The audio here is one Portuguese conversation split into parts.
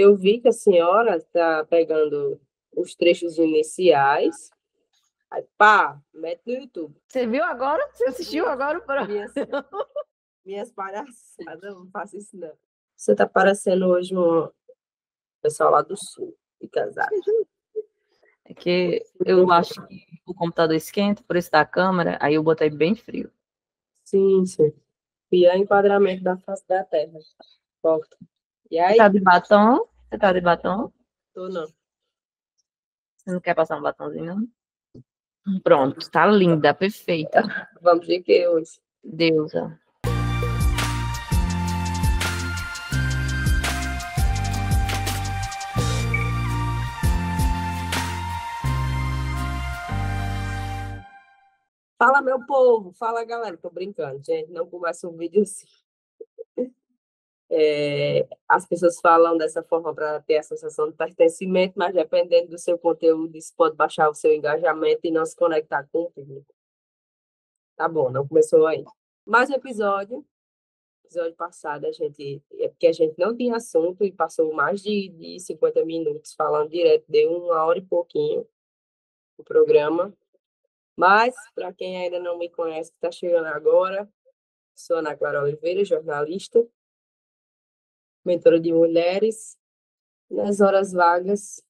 eu vi que a senhora está pegando os trechos iniciais, aí pá, mete no YouTube. Você viu agora? Você assistiu agora o programa? Minhas palhaçadas, não faço isso não. Você está parecendo hoje um pessoal lá do sul, de casado. É que eu acho que o computador esquenta por isso da câmera, aí eu botei bem frio. Sim, sim. Pior enquadramento da face da terra. Volta. E Você aí? tá de batom? Você tá de batom? Tô não. Você não quer passar um batomzinho, não? Pronto, tá linda, perfeita. Vamos de que hoje? Deusa. Fala, meu povo. Fala, galera. Tô brincando, gente. Não começa um vídeo assim. As pessoas falam dessa forma para ter a sensação de pertencimento, mas dependendo do seu conteúdo, isso pode baixar o seu engajamento e não se conectar com o público. Tá bom, não começou aí. Mais um episódio passado, é porque a gente não tinha assunto e passou mais de 50 minutos falando direto, deu 1 hora e pouquinho o programa. Mas, para quem ainda não me conhece, que está chegando agora, sou Ana Clara Oliveira, jornalista, mentora de mulheres. Nas horas vagas,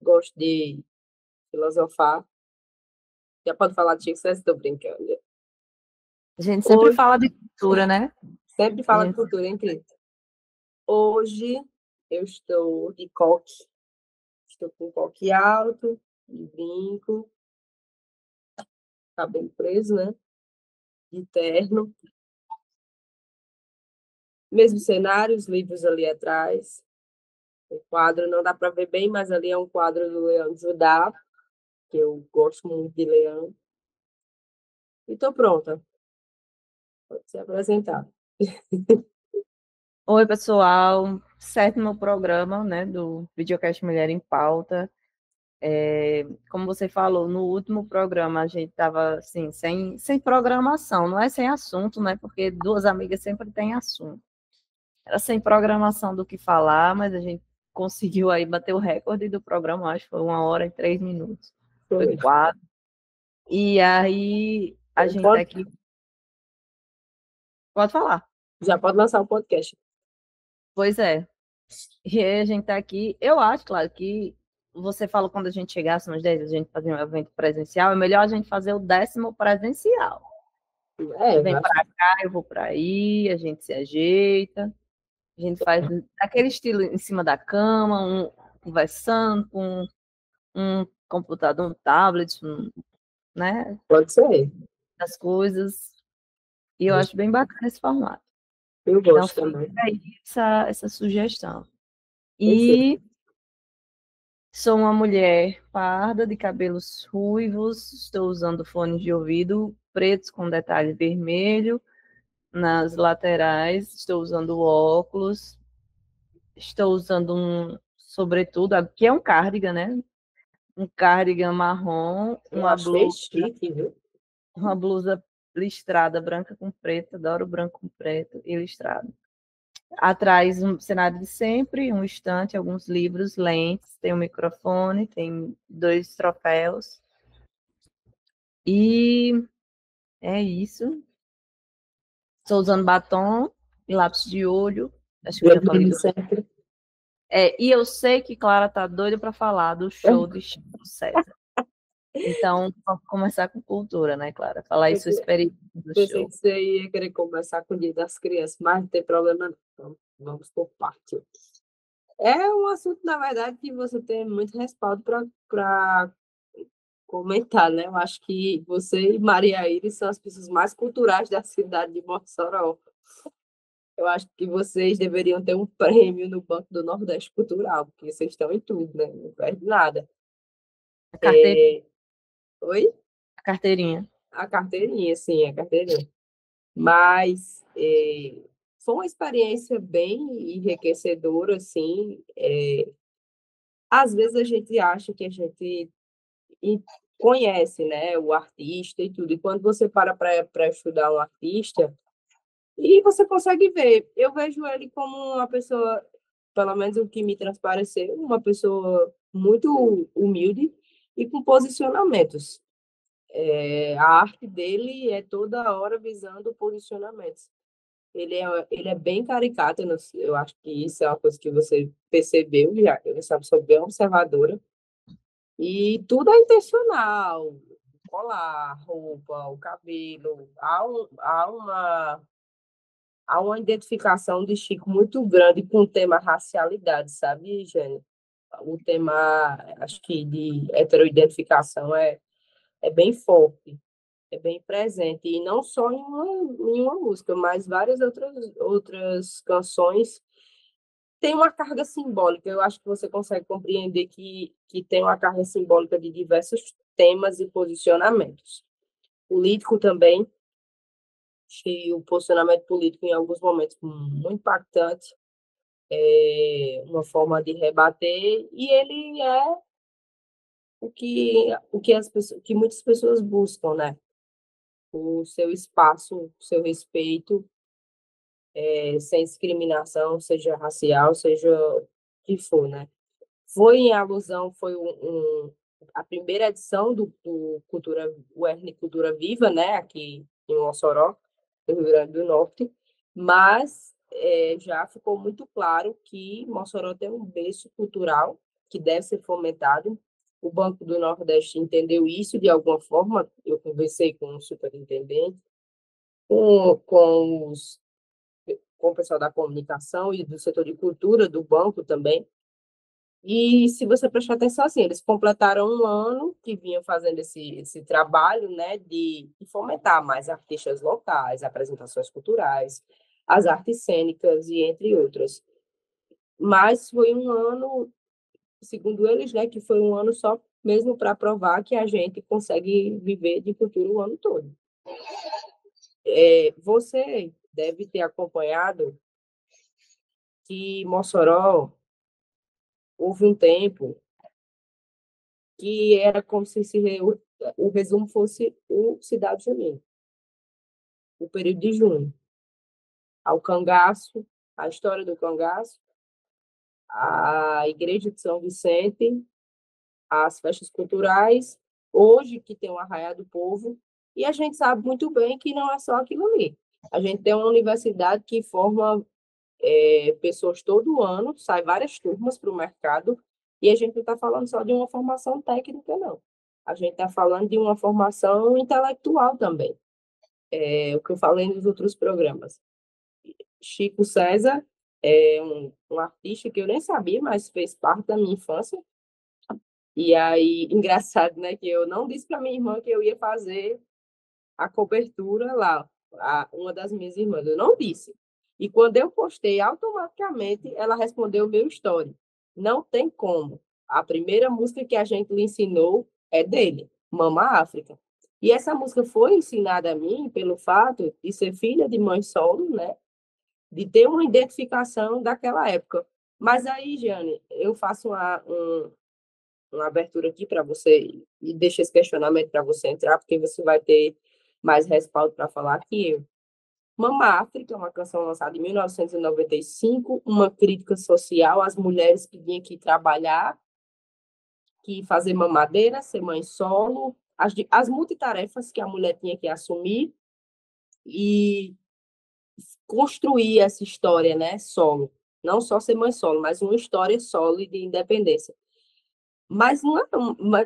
gosto de filosofar. Já pode falar de Chico César, estou brincando. A gente sempre Hoje, fala de cultura, né? sempre fala de cultura, incrível. Hoje eu estou de coque. Estou com coque alto, de brinco, cabelo preso, né? De terno. Mesmo cenário, os livros ali atrás. O quadro não dá para ver bem, mas ali é um quadro do Leão de Judá, que eu gosto muito de Leão. E estou pronta. Pode se apresentar. Oi, pessoal. 7º programa, né, do Videocast Mulher em Pauta. Como você falou, no último programa a gente estava assim, sem programação, não é sem assunto, né? Porque duas amigas sempre têm assunto. Era sem programação do que falar, mas a gente conseguiu aí bater o recorde do programa, acho que foi 1 hora e 3 minutos. Foi 4. E aí a gente tá aqui. Pode falar. Já pode lançar o podcast. Pois é. E aí a gente tá aqui. Eu acho, claro, que você falou quando a gente chegasse nos 10, a gente fazer um evento presencial, é melhor a gente fazer o 10º presencial. Você vem para cá, eu vou para aí, a gente se ajeita, a gente faz aquele estilo em cima da cama, conversando com um computador, um tablet, né? Pode ser. As coisas. E eu acho bem bacana esse formato. Eu Então, gosto também. fica aí essa sugestão. Perfeito. E sou uma mulher parda, de cabelos ruivos, estou usando fones de ouvido pretos com detalhe vermelho nas laterais, estou usando óculos, estou usando um sobretudo, que é um cardigan, né? Um cardigan marrom, Eu achei chique, viu? uma blusa listrada, branca com preto, adoro branco com preto e listrado. Atrás, um cenário de sempre, um estante, alguns livros, lentes, tem um microfone, tem 2 troféus. E é isso. Estou usando batom e lápis de olho. Acho que eu já falei do... E eu sei que Clara tá doida para falar do show de Chico César. Então, vamos começar com cultura, né, Clara? Falar aí sua experiência do Pensei show. que você ia querer conversar com o Dia das Crianças, mas não tem problema não. Então, vamos por parte. É um assunto, na verdade, que você tem muito respaldo para comentar, né? Eu acho que você e Maria Iris são as pessoas mais culturais da cidade de Mossoró. Eu acho que vocês deveriam ter um prêmio no Banco do Nordeste Cultural, porque vocês estão em tudo, né? Não perde nada. A carteirinha. Oi? A carteirinha. A carteirinha, sim, a carteirinha. Mas foi uma experiência bem enriquecedora, assim. Às vezes a gente acha que a gente conhece, né, o artista e tudo, e quando você para estudar um artista, e você consegue ver, eu vejo ele como uma pessoa pelo menos o que me transpareceu, uma pessoa muito humilde e com posicionamentos. A arte dele é toda hora visando posicionamentos. Ele é bem caricato, eu acho que isso é uma coisa que você percebeu, já, você é uma pessoa bem observadora, e tudo é intencional, o colar, roupa, o cabelo, há uma identificação de Chico muito grande com o tema racialidade, sabe, Jane? O tema, acho que de heteroidentificação é bem forte, é bem presente, e não só em uma música, mas várias outras canções têm uma carga simbólica. Eu acho que você consegue compreender que tem uma carga simbólica de diversos temas e posicionamentos. Político também, achei o posicionamento político em alguns momentos muito impactante, uma forma de rebater, e ele é o que muitas pessoas buscam, né? O seu espaço, o seu respeito, sem discriminação, seja racial, seja o que for, né? Foi em alusão, a primeira edição do UERN Cultura Viva, né? Aqui em Mossoró, no Rio Grande do Norte, mas já ficou muito claro que Mossoró tem um berço cultural que deve ser fomentado. O Banco do Nordeste entendeu isso de alguma forma. Eu conversei com o superintendente, com com o pessoal da comunicação e do setor de cultura do banco também. E se você prestar atenção, assim, eles completaram um ano que vinham fazendo esse trabalho, né, de fomentar mais artistas locais, apresentações culturais, as artes cênicas e entre outras. Mas foi um ano, segundo eles, né, que foi um ano só mesmo para provar que a gente consegue viver de cultura o ano todo. Você deve ter acompanhado que Mossoró houve um tempo que era como se o resumo fosse o Cidade Junina, o período de junho. Ao cangaço, a história do cangaço, a Igreja de São Vicente, as festas culturais, hoje que tem o Arraiá do Povo, e a gente sabe muito bem que não é só aquilo ali. A gente tem uma universidade que forma pessoas todo ano, sai várias turmas para o mercado, e a gente não está falando só de uma formação técnica, não. A gente está falando de uma formação intelectual também, o que eu falei nos outros programas. Chico César é um artista que eu nem sabia, mas fez parte da minha infância. E aí, engraçado, né, que eu não disse para minha irmã que eu ia fazer a cobertura lá, uma das minhas irmãs, eu não disse. E quando eu postei, automaticamente ela respondeu o meu story. Não tem como. A primeira música que a gente lhe ensinou é dele, Mama África. E essa música foi ensinada a mim pelo fato de ser filha de mãe solo, né? De ter uma identificação daquela época. Mas aí, Jane, eu faço uma abertura aqui para você e deixo esse questionamento para você entrar, porque você vai ter mais respaldo para falar que eu. Mama África é uma canção lançada em 1995, uma crítica social às mulheres que tinham que trabalhar, que fazer mamadeira, ser mãe solo, as multitarefas que a mulher tinha que assumir e construir essa história, né, solo. Não só ser mãe solo, mas uma história solo e de independência. Mas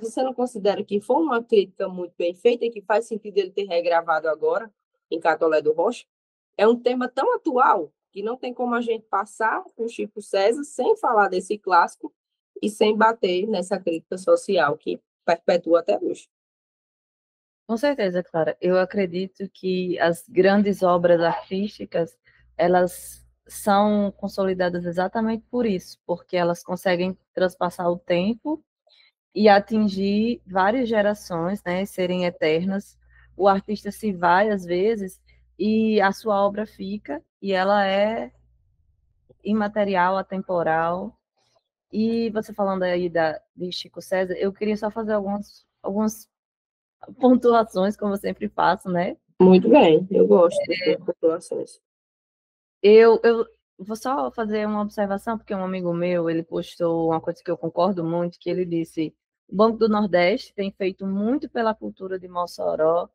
você não considera que foi uma crítica muito bem feita e que faz sentido ele ter regravado agora em Catolé do Rocha? É um tema tão atual que não tem como a gente passar o Chico César sem falar desse clássico e sem bater nessa crítica social que perpetua até hoje. Com certeza, Clara. Eu acredito que as grandes obras artísticas, elas são consolidadas exatamente por isso, porque elas conseguem transpassar o tempo e atingir várias gerações, né, serem eternas. O artista se vai às vezes e a sua obra fica e ela é imaterial, atemporal. E você falando aí de Chico César, eu queria só fazer algumas pontuações, como eu sempre faço, né? Muito bem, eu gosto das suas populações. Eu vou só fazer uma observação, porque um amigo meu, ele postou uma coisa que eu concordo muito, que ele disse, o Banco do Nordeste tem feito muito pela cultura de Mossoró,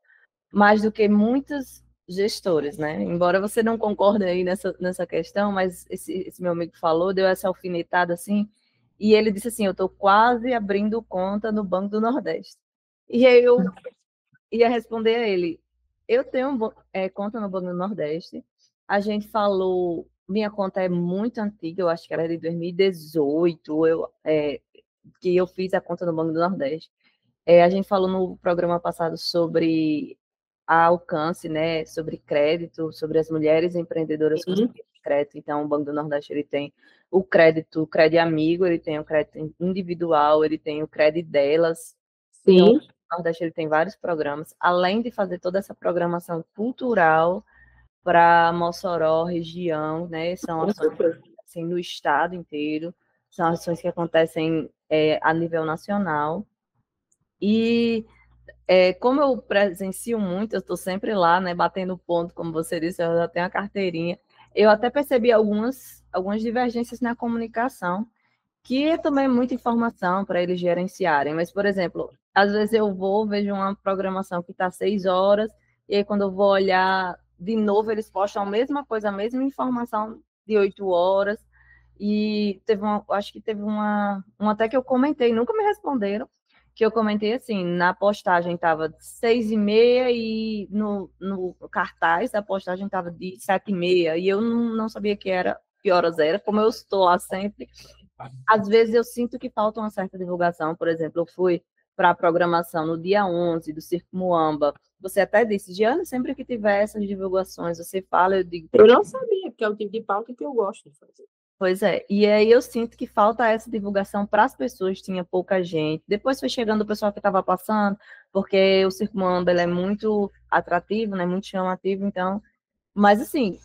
mais do que muitos gestores, né? Embora você não concorde aí nessa questão, mas esse meu amigo falou, deu essa alfinetada assim, e ele disse assim, eu estou quase abrindo conta no Banco do Nordeste. E aí eu ia responder a ele, eu tenho conta no Banco do Nordeste, a gente falou, minha conta é muito antiga, eu acho que era de 2018, que eu fiz a conta no Banco do Nordeste. A gente falou no programa passado sobre a alcance, né, sobre crédito, sobre as mulheres empreendedoras com Sim, crédito. Então, o Banco do Nordeste ele tem o crédito amigo, ele tem o crédito individual, ele tem o crédito delas. Então, sim. o Nordeste ele tem vários programas, além de fazer toda essa programação cultural para Mossoró, região, né? São ações assim, no estado inteiro, são ações que acontecem a nível nacional. E como eu presencio muito, eu estou sempre lá, né, batendo ponto, como você disse, eu já tenho a carteirinha. Eu até percebi algumas divergências na comunicação, que é também muita informação para eles gerenciarem. Mas, por exemplo, às vezes eu vou, vejo uma programação que está 6 horas, e aí quando eu vou olhar de novo, eles postam a mesma coisa, a mesma informação de 8 horas. E acho que teve uma até que eu comentei, nunca me responderam, que eu comentei assim, na postagem estava 6h30 e no cartaz a postagem estava de 7h30, e eu não sabia que horas era, como eu estou lá sempre, às vezes eu sinto que falta uma certa divulgação. Por exemplo, eu fui para a programação no dia 11 do Circo Muamba. Você até disse, Diana, sempre que tiver essas divulgações, você fala, eu digo, Eu não sabia, porque é o tipo de pauta que eu gosto de fazer. pois é. E aí eu sinto que falta essa divulgação para as pessoas, tinha pouca gente. Depois foi chegando o pessoal que estava passando, porque o Circo Muamba ele é muito atrativo, né, muito chamativo, então mas, assim,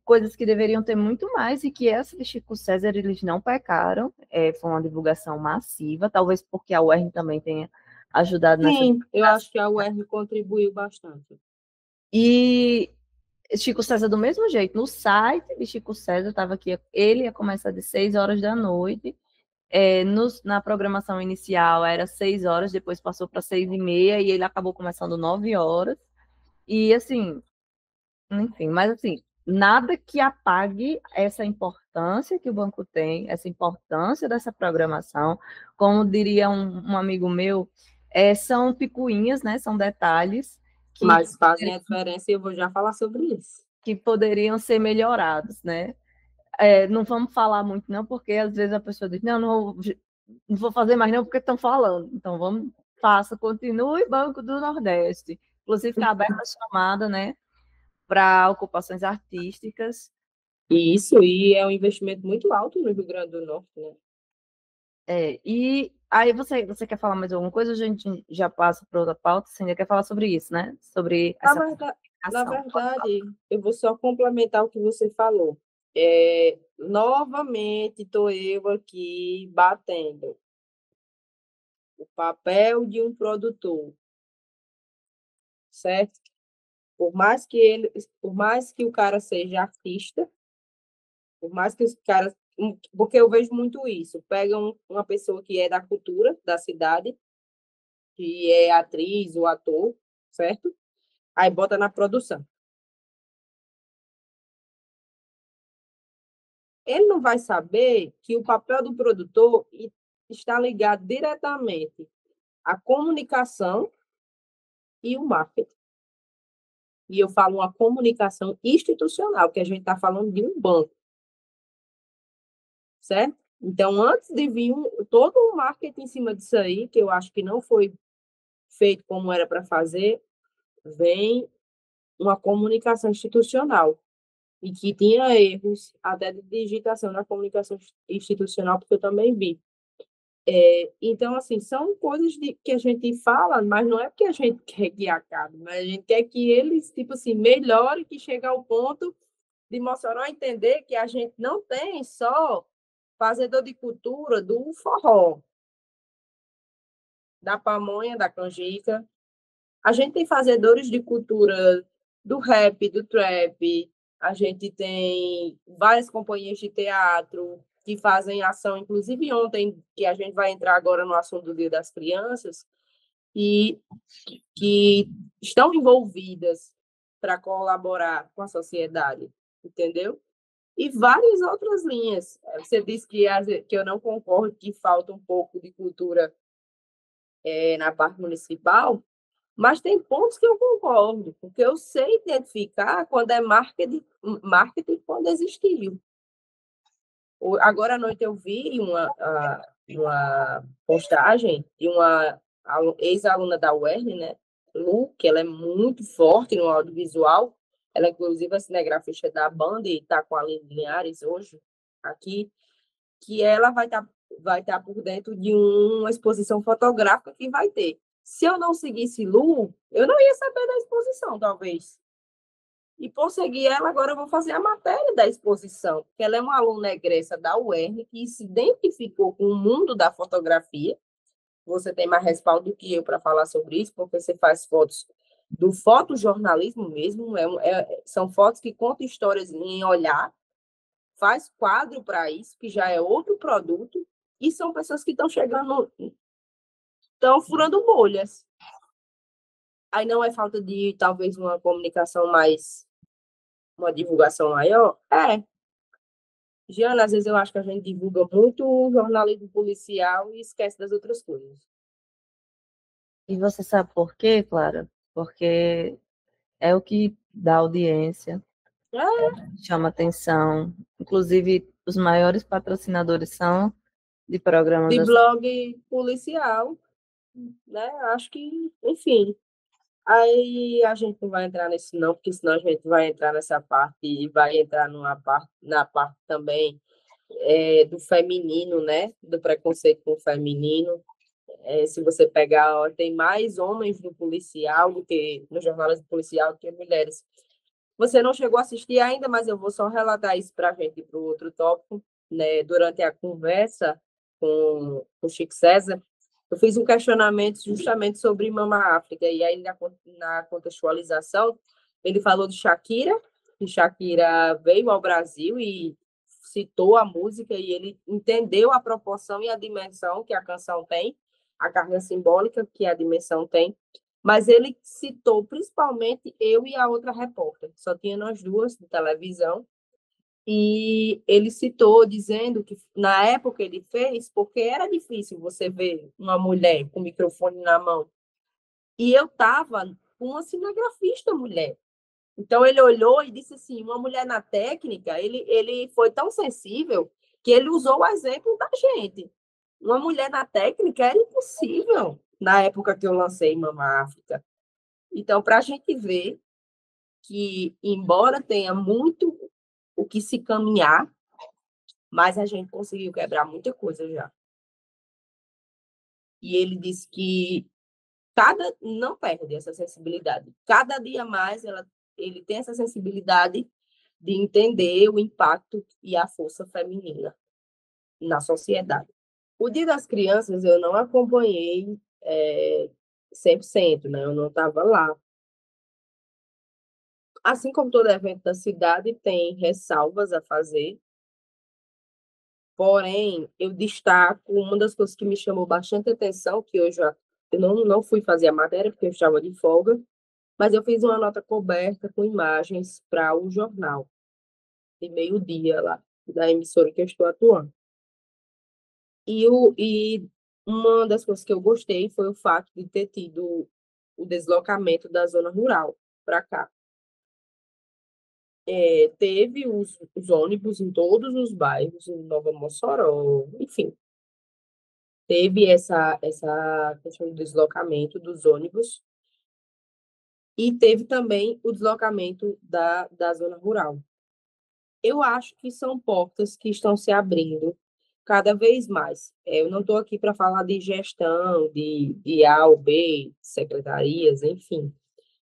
coisas que deveriam ter muito mais e que essa de Chico César eles não pecaram. Foi uma divulgação massiva, talvez porque a UERN também tenha ajudado nessa Sim, eu divulgação. acho que a UERN contribuiu bastante. E Chico César, do mesmo jeito, no site de Chico César, estava aqui, ele ia começar de 6 horas da noite. Na programação inicial era 6 horas, depois passou para 6h30 e ele acabou começando 9 horas. E, assim, enfim, mas assim, nada que apague essa importância que o banco tem, essa importância dessa programação. Como diria um amigo meu, são picuinhas, né? São detalhes que, Mas fazem a diferença e eu vou já falar sobre isso. que poderiam ser melhorados, né? Não vamos falar muito, não, porque às vezes a pessoa diz, não vou fazer mais não, porque estão falando. Então, continue Banco do Nordeste. Inclusive, está aberta a chamada, né? Para ocupações artísticas. E é um investimento muito alto no Rio Grande do Norte, né? E aí você quer falar mais alguma coisa? A gente já passa para outra pauta. Você ainda quer falar sobre isso, né? Sobre Na essa verdade, na ação. verdade, eu vou só complementar o que você falou. Novamente, estou eu aqui batendo o papel de um produtor, certo? Por mais que o cara seja artista, por mais que os caras, porque eu vejo muito isso, pegam uma pessoa que é da cultura da cidade, que é atriz ou ator, certo? Aí bota na produção. Ele não vai saber que o papel do produtor está ligado diretamente à comunicação e o marketing. E eu falo uma comunicação institucional, que a gente está falando de um banco, certo? Então, antes de vir todo o marketing em cima disso aí, que eu acho que não foi feito como era para fazer, vem uma comunicação institucional e que tinha erros até de digitação na comunicação institucional, porque eu também vi. Então, assim, são coisas que a gente fala, mas não é porque a gente quer que acabe, mas a gente quer que eles, tipo assim, melhorem, que chegue ao ponto de Mossoró entender que a gente não tem só fazedor de cultura do forró, da pamonha, da canjica. A gente tem fazedores de cultura do rap, do trap. A gente tem várias companhias de teatro que fazem ação, inclusive ontem, que a gente vai entrar agora no assunto do Dia das Crianças, e que estão envolvidas para colaborar com a sociedade, entendeu? E várias outras linhas. Você disse que eu não concordo, que falta um pouco de cultura na parte municipal, mas tem pontos que eu concordo, porque eu sei identificar quando é marketing quando existiu. Agora à noite eu vi uma postagem de uma ex-aluna da UERN, né? Lu, que ela é muito forte no audiovisual. Ela, inclusive, é cinegrafista da banda e está com a Aline Linhares hoje aqui, que ela vai tá por dentro de uma exposição fotográfica que vai ter. Se eu não seguisse Lu, eu não ia saber da exposição, talvez. E por seguir ela, agora eu vou fazer a matéria da exposição, porque ela é uma aluna egressa da UERN que se identificou com o mundo da fotografia. Você tem mais respaldo do que eu para falar sobre isso, porque você faz fotos do fotojornalismo mesmo, são fotos que contam histórias em olhar, faz quadro para isso, que já é outro produto, e são pessoas que estão chegando, estão furando bolhas. Aí não é falta de, talvez, uma comunicação mais, uma divulgação maior? É. Giana, às vezes eu acho que a gente divulga muito o jornalismo policial e esquece das outras coisas. E você sabe por quê, Clara? Porque é o que dá audiência, chama atenção. Inclusive, os maiores patrocinadores são de programas De assim. blog policial, né? Acho que, enfim. Aí a gente não vai entrar nisso não, porque senão a gente vai entrar nessa parte e vai entrar na parte também do feminino, né? Do preconceito com o feminino. Se você pegar, ó, tem mais homens no policial do que no jornalismo policial do que mulheres. Você não chegou a assistir ainda, mas eu vou só relatar isso para a gente ir para o outro tópico. Né? Durante a conversa com o Chico César, eu fiz um questionamento justamente sobre Mama África, e aí na contextualização, ele falou de Shakira, que Shakira veio ao Brasil e citou a música, e ele entendeu a proporção e a dimensão que a canção tem, a carga simbólica que a dimensão tem, mas ele citou principalmente eu e a outra repórter, só tinha nós duas de televisão, e ele citou dizendo que na época ele fez, porque era difícil você ver uma mulher com o microfone na mão. E eu estava com uma cinegrafista mulher. Então ele olhou e disse assim, uma mulher na técnica, ele foi tão sensível que ele usou o exemplo da gente. Uma mulher na técnica era impossível na época que eu lancei Mama África. Então, para a gente ver que, embora tenha muito o que se caminhar, mas a gente conseguiu quebrar muita coisa já. E ele disse que não perde essa sensibilidade. Cada dia mais ele tem essa sensibilidade de entender o impacto e a força feminina na sociedade. O Dia das Crianças eu não acompanhei 100%, né? Eu não estava lá. Assim como todo evento da cidade, tem ressalvas a fazer. Porém, eu destaco uma das coisas que me chamou bastante atenção, que eu não fui fazer a matéria, porque eu estava de folga, mas eu fiz uma nota coberta com imagens para o jornal, de meio-dia lá, da emissora que eu estou atuando. E uma das coisas que eu gostei foi o fato de ter tido o deslocamento da zona rural para cá. Teve os ônibus em todos os bairros, em Nova Mossoró, enfim. Teve essa questão do deslocamento dos ônibus e teve também o deslocamento da zona rural. Eu acho que são portas que estão se abrindo cada vez mais. Eu não estou aqui para falar de gestão, de A ou B, secretarias, enfim,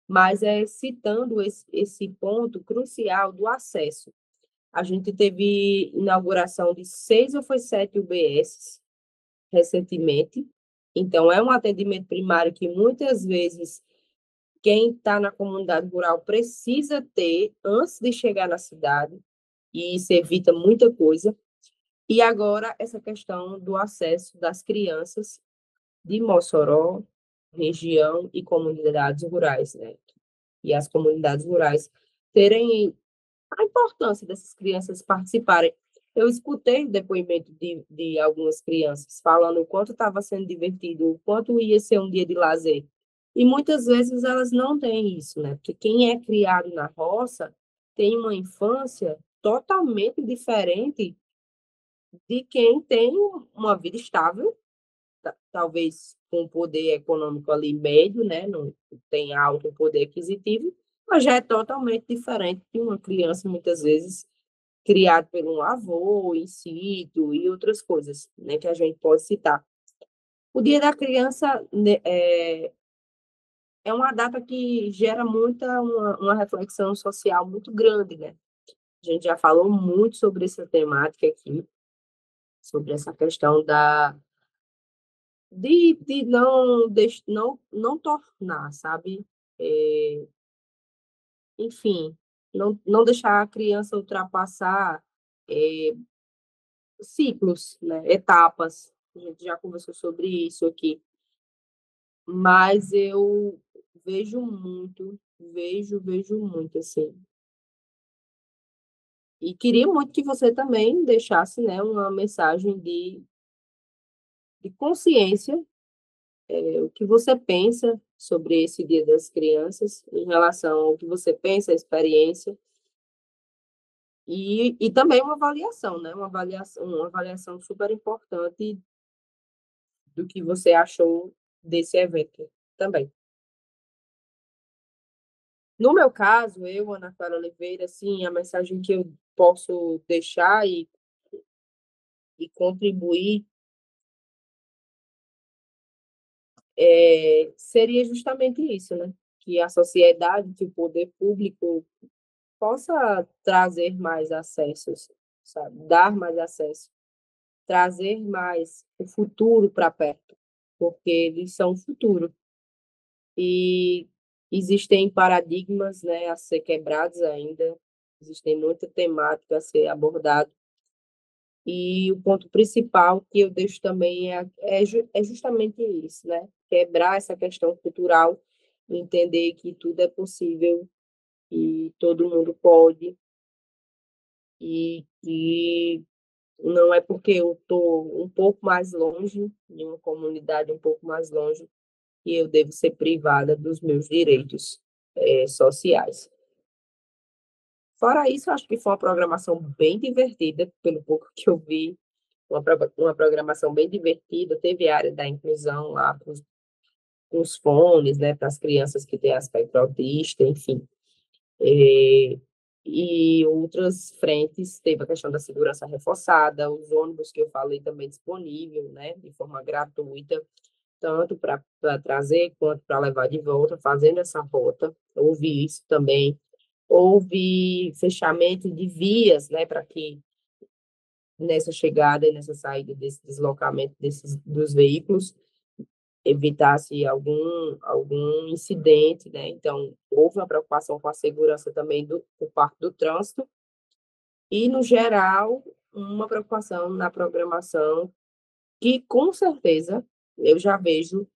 mas citando esse ponto crucial do acesso. A gente teve inauguração de 6 ou foi 7 UBS recentemente, então é um atendimento primário que muitas vezes quem está na comunidade rural precisa ter antes de chegar na cidade, e isso evita muita coisa. E agora, essa questão do acesso das crianças de Mossoró, região e comunidades rurais, né? E as comunidades rurais terem a importância dessas crianças participarem. Eu escutei o depoimento de algumas crianças falando o quanto estava sendo divertido, o quanto ia ser um dia de lazer. E muitas vezes elas não têm isso, né? Porque quem é criado na roça tem uma infância totalmente diferente de quem tem uma vida estável, talvez com poder econômico ali médio, né? Não tem alto poder aquisitivo, mas já é totalmente diferente de uma criança, muitas vezes, criada por um avô, em sítio e outras coisas, né? Que a gente pode citar. O Dia da Criança, né, é uma data que gera uma reflexão social muito grande, né? A gente já falou muito sobre essa temática aqui, sobre essa questão de não tornar, sabe? É, enfim, não deixar a criança ultrapassar é, ciclos, né? Etapas. A gente já conversou sobre isso aqui. Mas eu vejo muito, assim. E queria muito que você também deixasse, né, uma mensagem de consciência, o que você pensa sobre esse Dia das Crianças, em relação ao que você pensa, a experiência, e também uma avaliação, né? Uma avaliação super importante do que você achou desse evento também. No meu caso, eu, Ana Clara Oliveira, assim, a mensagem que eu posso deixar e contribuir seria justamente isso, né? Que a sociedade, que o poder público possa trazer mais acessos, sabe? Dar mais acesso, trazer mais o futuro para perto, porque eles são o futuro. E existem paradigmas, né, a ser quebrados ainda, existem muita temática a ser abordada. E o ponto principal que eu deixo também é justamente isso, né? Quebrar essa questão cultural, entender que tudo é possível e todo mundo pode, e não é porque eu estou um pouco mais longe, em uma comunidade um pouco mais longe, que eu devo ser privada dos meus direitos sociais. Fora isso, acho que foi uma programação bem divertida, pelo pouco que eu vi, uma programação bem divertida. Teve a área da inclusão lá, com os fones, né, para as crianças que têm aspecto autista, enfim. E outras frentes, teve a questão da segurança reforçada, os ônibus que eu falei também disponível, né, de forma gratuita, tanto para trazer quanto para levar de volta, fazendo essa rota. Houve isso também. Houve fechamento de vias, né, para que nessa chegada e nessa saída desse deslocamento dos veículos evitasse algum incidente, né? Então, houve uma preocupação com a segurança também por parte do trânsito e, no geral, uma preocupação na programação que, com certeza, eu já vejo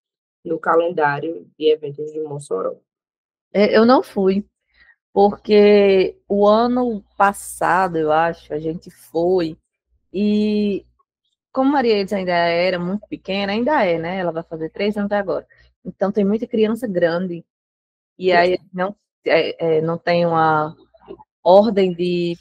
no calendário de eventos de Mossoró. Eu não fui, porque o ano passado, eu acho, a gente foi, e como Maria Elis ainda era muito pequena, ainda é, né? Ela vai fazer 3 anos agora. Então tem muita criança grande. E aí não tem uma ordem de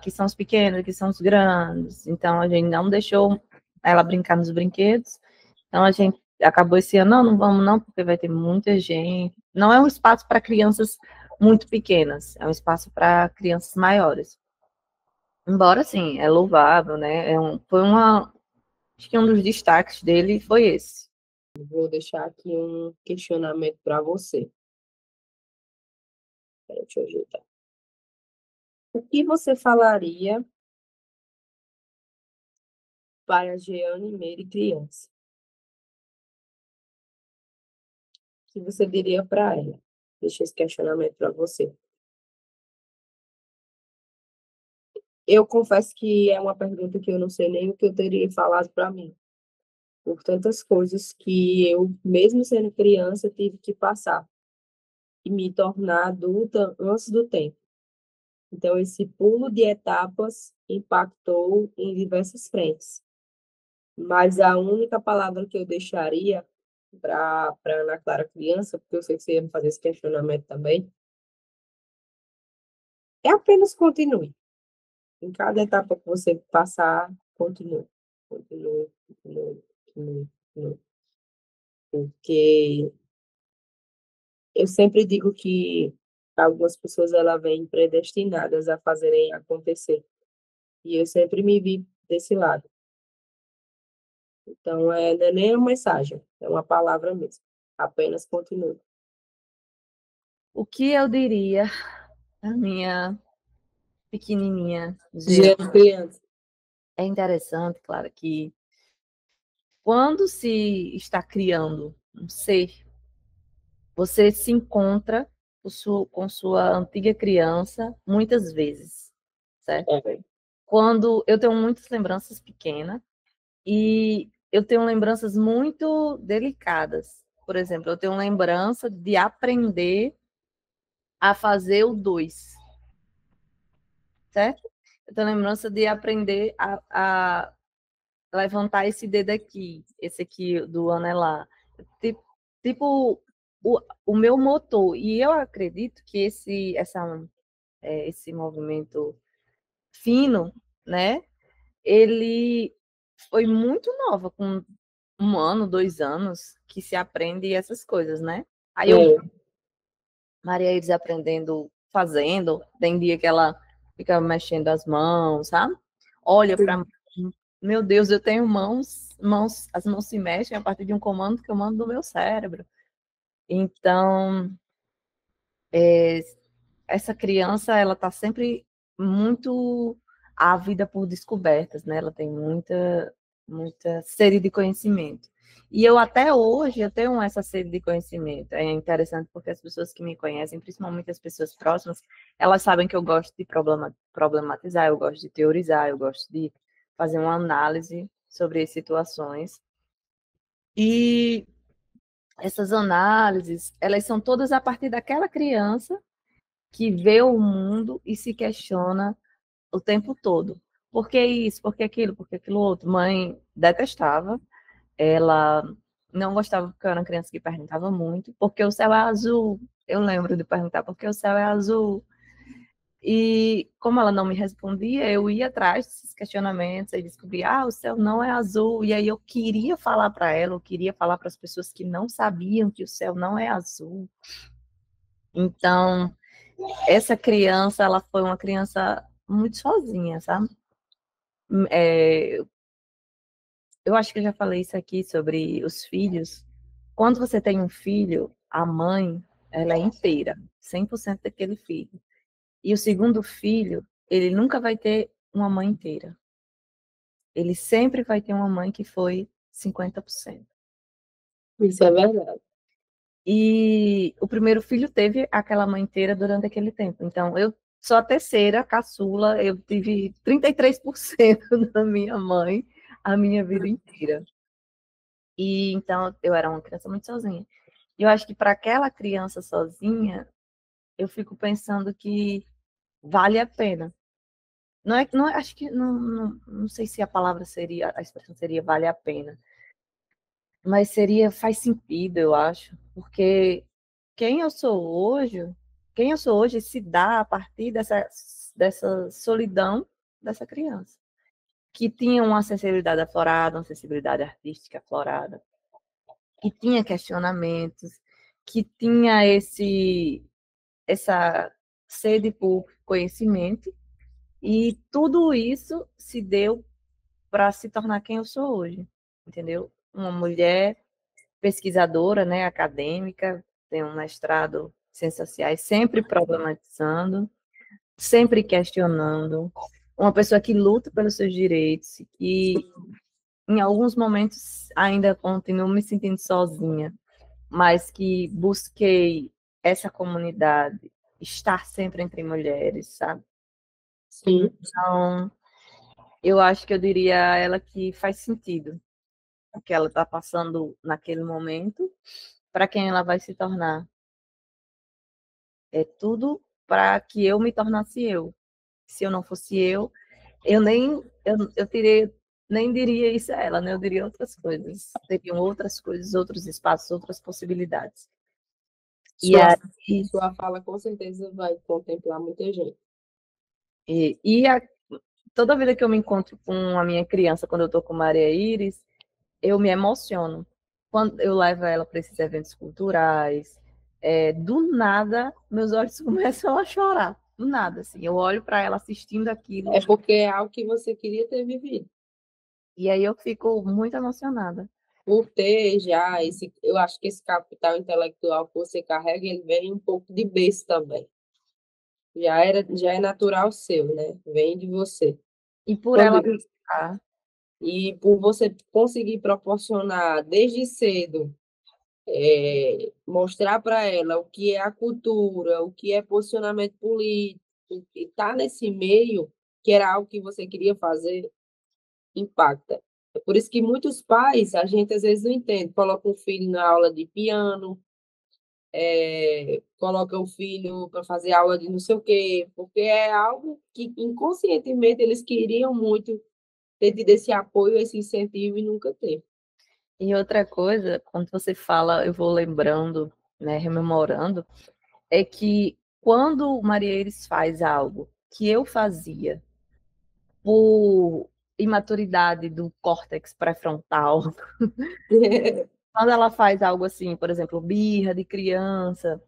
que são os pequenos, que são os grandes. Então a gente não deixou ela brincar nos brinquedos. Então a gente acabou esse ano, não vamos não, porque vai ter muita gente. Não é um espaço para crianças muito pequenas, é um espaço para crianças maiores. Embora, sim, é louvável, né? Acho que um dos destaques dele foi esse. Vou deixar aqui um questionamento para você. Deixa eu ajeitar. O que você falaria para a Jeane Meire criança? O que você diria para ela? Deixa esse questionamento para você. Eu confesso que é uma pergunta que eu não sei nem o que eu teria falado para mim, por tantas coisas que eu, mesmo sendo criança, tive que passar e me tornar adulta antes do tempo. Então, esse pulo de etapas impactou em diversas frentes. Mas a única palavra que eu deixaria para Ana Clara criança, porque eu sei que você ia me fazer esse questionamento também, é apenas continue. Em cada etapa que você passar, continue. Continue, continue, continue, continue. Porque eu sempre digo que algumas pessoas elas vêm predestinadas a fazerem acontecer. E eu sempre me vi desse lado. Então, não é nem uma mensagem, é uma palavra mesmo. Apenas continue. O que eu diria à minha pequenininha Jean? Criança. É interessante, claro, que quando se está criando um ser, você se encontra com sua antiga criança muitas vezes, certo? É. Quando eu tenho muitas lembranças pequenas e eu tenho lembranças muito delicadas. Por exemplo, eu tenho lembrança de aprender a fazer o 2, certo? Eu tenho lembrança de aprender a levantar esse dedo aqui, esse aqui do anelar. Tipo, o meu motor. E eu acredito que esse movimento fino, né? Ele foi muito nova, com 1 ano, 2 anos, que se aprende essas coisas, né? Aí eu, É. Maria Iris aprendendo, fazendo, tem dia que ela fica mexendo as mãos, sabe? Olha para meu Deus, eu tenho mãos, as mãos se mexem a partir de um comando que eu mando do meu cérebro. Então, essa criança, ela está sempre muito ávida por descobertas, né? Ela tem muita sede de conhecimento. E eu até hoje eu tenho essa sede de conhecimento. É interessante porque as pessoas que me conhecem, principalmente as pessoas próximas, elas sabem que eu gosto de problematizar, eu gosto de teorizar, eu gosto de fazer uma análise sobre as situações. E essas análises, elas são todas a partir daquela criança que vê o mundo e se questiona o tempo todo. Por que isso? Por que aquilo? Por que aquilo outro? Mãe detestava. Ela não gostava porque eu era uma criança que perguntava muito. Por que o céu é azul? Eu lembro de perguntar por que o céu é azul. E como ela não me respondia, eu ia atrás desses questionamentos e descobria, o céu não é azul. E aí eu queria falar para ela, eu queria falar para as pessoas que não sabiam que o céu não é azul. Então, essa criança, ela foi uma criança muito sozinha, sabe? Eu acho que eu já falei isso aqui sobre os filhos. Quando você tem um filho, a mãe, ela é inteira, 100% daquele filho. E o segundo filho, ele nunca vai ter uma mãe inteira. Ele sempre vai ter uma mãe que foi 50%. Isso é verdade. E o primeiro filho teve aquela mãe inteira durante aquele tempo. Então, eu sou a terceira, caçula, eu tive 33% da minha mãe a minha vida inteira. E então eu era uma criança muito sozinha. E eu acho que para aquela criança sozinha, eu fico pensando que vale a pena. Não é, acho que não sei se a palavra seria, a expressão seria vale a pena, mas seria faz sentido, eu acho, porque quem eu sou hoje, quem eu sou hoje se dá a partir dessa solidão dessa criança, que tinha uma sensibilidade aflorada, uma sensibilidade artística aflorada, que tinha questionamentos, que tinha essa sede por conhecimento, e tudo isso se deu para se tornar quem eu sou hoje, entendeu? Uma mulher pesquisadora, né, acadêmica, tem um mestrado em ciências sociais, sempre problematizando, sempre questionando, uma pessoa que luta pelos seus direitos, e em alguns momentos ainda continuo me sentindo sozinha, mas que busquei essa comunidade, estar sempre entre mulheres, sabe? Sim. Então, eu acho que eu diria a ela que faz sentido o que ela está passando naquele momento, para quem ela vai se tornar. É tudo para que eu me tornasse eu. Se eu não fosse eu nem diria isso a ela, né? Eu diria outras coisas. Teriam outras coisas, outros espaços, outras possibilidades. E Sua, aí, sua fala com certeza vai contemplar muita gente. e, e a, toda vida que eu me encontro com a minha criança, quando eu estou com Maria Iris, eu me emociono. Quando eu levo ela para esses eventos culturais, do nada, meus olhos começam a chorar. Do nada, assim. Eu olho para ela assistindo aquilo, É porque é algo que você queria ter vivido. e aí eu fico muito emocionada. Por ter já esse, eu acho que esse capital intelectual que você carrega, ele vem um pouco de berço também. Já é natural seu, né? Vem de você. E por Quando, ela pensar, e por você conseguir proporcionar desde cedo, mostrar para ela o que é a cultura, o que é posicionamento político, e estar nesse meio, que era algo que você queria fazer, impacta. É por isso que muitos pais, a gente às vezes não entende, coloca o filho na aula de piano, coloca o filho para fazer aula de não sei o quê, porque é algo que inconscientemente eles queriam muito ter tido esse apoio, esse incentivo e nunca teve. e outra coisa, quando você fala, eu vou lembrando, né, rememorando, é que quando Maria Iris faz algo que eu fazia por imaturidade do córtex pré-frontal, quando ela faz algo assim, por exemplo, birra de criança,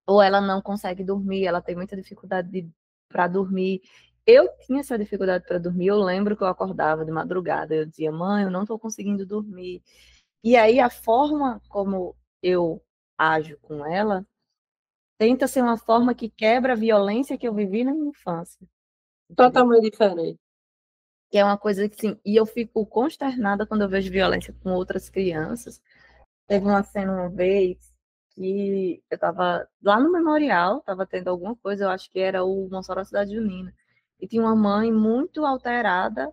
ou ela não consegue dormir, ela tem muita dificuldade para dormir. Eu tinha essa dificuldade para dormir, eu lembro que eu acordava de madrugada, eu dizia, mãe, eu não estou conseguindo dormir. E aí a forma como eu ajo com ela tenta ser uma forma que quebra a violência que eu vivi na minha infância, entendeu? Totalmente diferente. Que é uma coisa que, sim, e eu fico consternada quando eu vejo violência com outras crianças. Teve uma cena uma vez que eu estava lá no memorial, estava tendo alguma coisa, eu acho que era o Mossoró Cidade Junina, e tinha uma mãe muito alterada,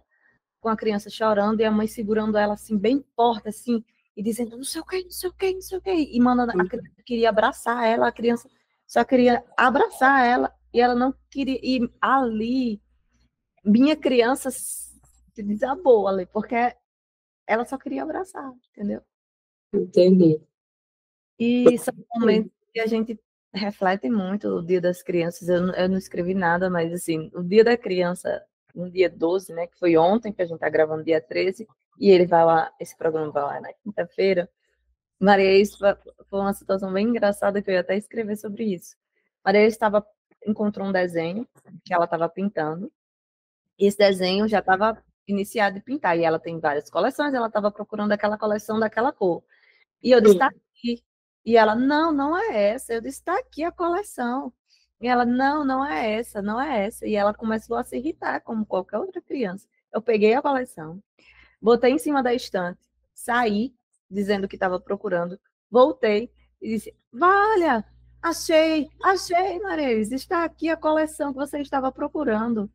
com a criança chorando, e a mãe segurando ela assim, bem forte, assim, e dizendo, não sei o que, não sei o que, não sei o que, e mandando, a criança queria abraçar ela, a criança só queria abraçar ela, e ela não queria, e ali, minha criança se desabou ali, porque ela só queria abraçar, entendeu? Entendi. E são momentos que a gente reflete muito o Dia das Crianças. Eu não escrevi nada, mas assim, o Dia da Criança, no dia 12, né, que foi ontem, que a gente está gravando dia 13, e ele vai lá, esse programa vai lá na quinta-feira. Maria, isso foi uma situação bem engraçada que eu ia até escrever sobre isso. Maria encontrou um desenho que ela estava pintando, e esse desenho já estava iniciado em pintar, e ela tem várias coleções, ela estava procurando aquela coleção daquela cor. E eu disse, tá aqui. E ela, não, não é essa. Eu disse, tá aqui a coleção. E ela, não, não é essa, não é essa. E ela começou a se irritar, como qualquer outra criança. Eu peguei a coleção, botei em cima da estante, saí, dizendo que estava procurando, voltei e disse, Valha, achei, Mareis, está aqui a coleção que você estava procurando.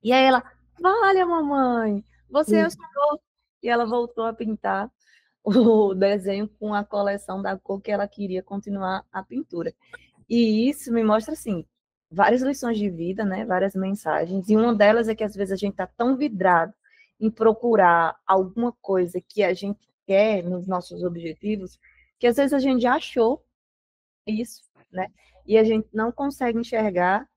E aí ela, Valha, mamãe, você achou? E ela voltou a pintar o desenho com a coleção da cor que ela queria continuar a pintura. E isso me mostra, assim, várias lições de vida, né? Várias mensagens. E uma delas é que, às vezes, a gente está tão vidrado em procurar alguma coisa que a gente quer nos nossos objetivos, que, às vezes, a gente já achou isso, né? E a gente não consegue enxergar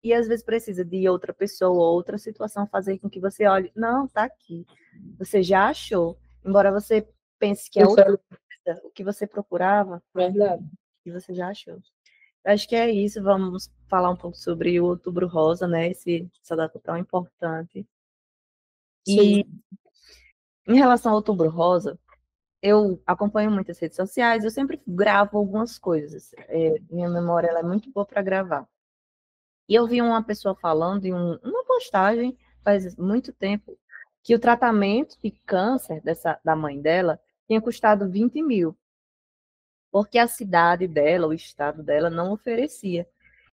e, às vezes, precisa de outra pessoa ou outra situação fazer com que você olhe, não, tá aqui. Você já achou. Embora você pense que é Isso outra é coisa, o que você procurava, verdade. e você já achou. Acho que é isso. Vamos falar um pouco sobre o Outubro Rosa, né? Essa data tão importante. Sim, E em relação ao Outubro Rosa, eu acompanho muitas redes sociais, eu sempre gravo algumas coisas. Minha memória ela é muito boa para gravar. E eu vi uma pessoa falando em uma postagem faz muito tempo que o tratamento de câncer da mãe dela tinha custado 20 mil. porque a cidade dela, o estado dela, não oferecia.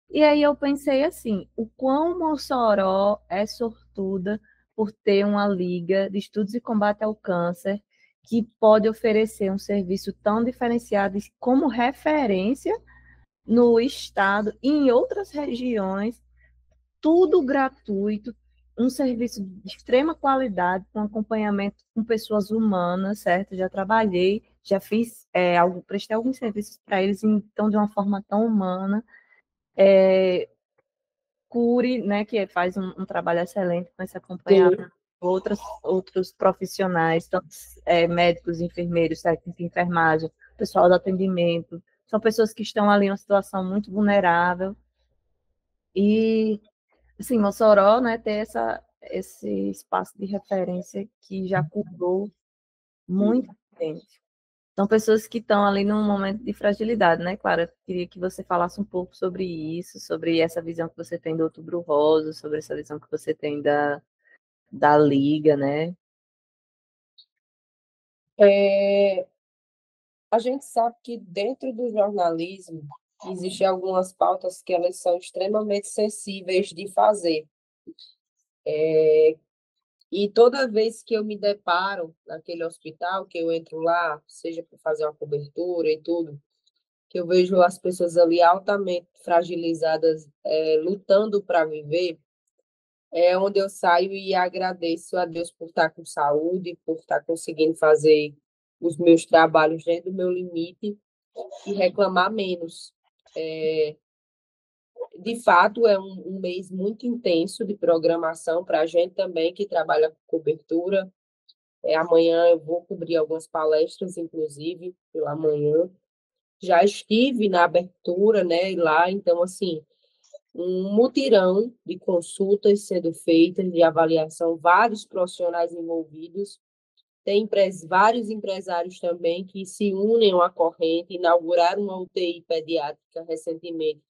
E aí eu pensei assim, o quão Mossoró é sortuda por ter uma liga de estudos e combate ao câncer que pode oferecer um serviço tão diferenciado e como referência no estado e em outras regiões, tudo gratuito, um serviço de extrema qualidade, com acompanhamento com pessoas humanas, certo? Já trabalhei, já fiz prestei alguns serviços para eles, então de uma forma tão humana. Cure, né, que faz um trabalho excelente com esse Sim. acompanhamento, outros profissionais, tanto médicos, enfermeiros, técnicos de enfermagem, pessoal do atendimento, são pessoas que estão ali em uma situação muito vulnerável e, assim, Mossoró, né, ter esse espaço de referência que já curou muita gente. São pessoas que estão ali num momento de fragilidade, né, Clara? Eu queria que você falasse um pouco sobre isso, sobre essa visão que você tem do Outubro Rosa, sobre essa visão que você tem da Liga, né? É, a gente sabe que dentro do jornalismo existem algumas pautas que elas são extremamente sensíveis de fazer. E toda vez que eu me deparo naquele hospital, que eu entro lá, seja para fazer uma cobertura e tudo, que eu vejo as pessoas ali altamente fragilizadas, lutando para viver, é onde eu saio e agradeço a Deus por estar com saúde, por estar conseguindo fazer os meus trabalhos dentro do meu limite e reclamar menos. De fato, é um mês muito intenso de programação para a gente também que trabalha com cobertura. Amanhã eu vou cobrir algumas palestras, inclusive, pela manhã. Já estive na abertura, né, lá, então, assim, um mutirão de consultas sendo feitas, de avaliação, vários profissionais envolvidos. Tem vários empresários também que se unem à corrente, inauguraram uma UTI pediátrica recentemente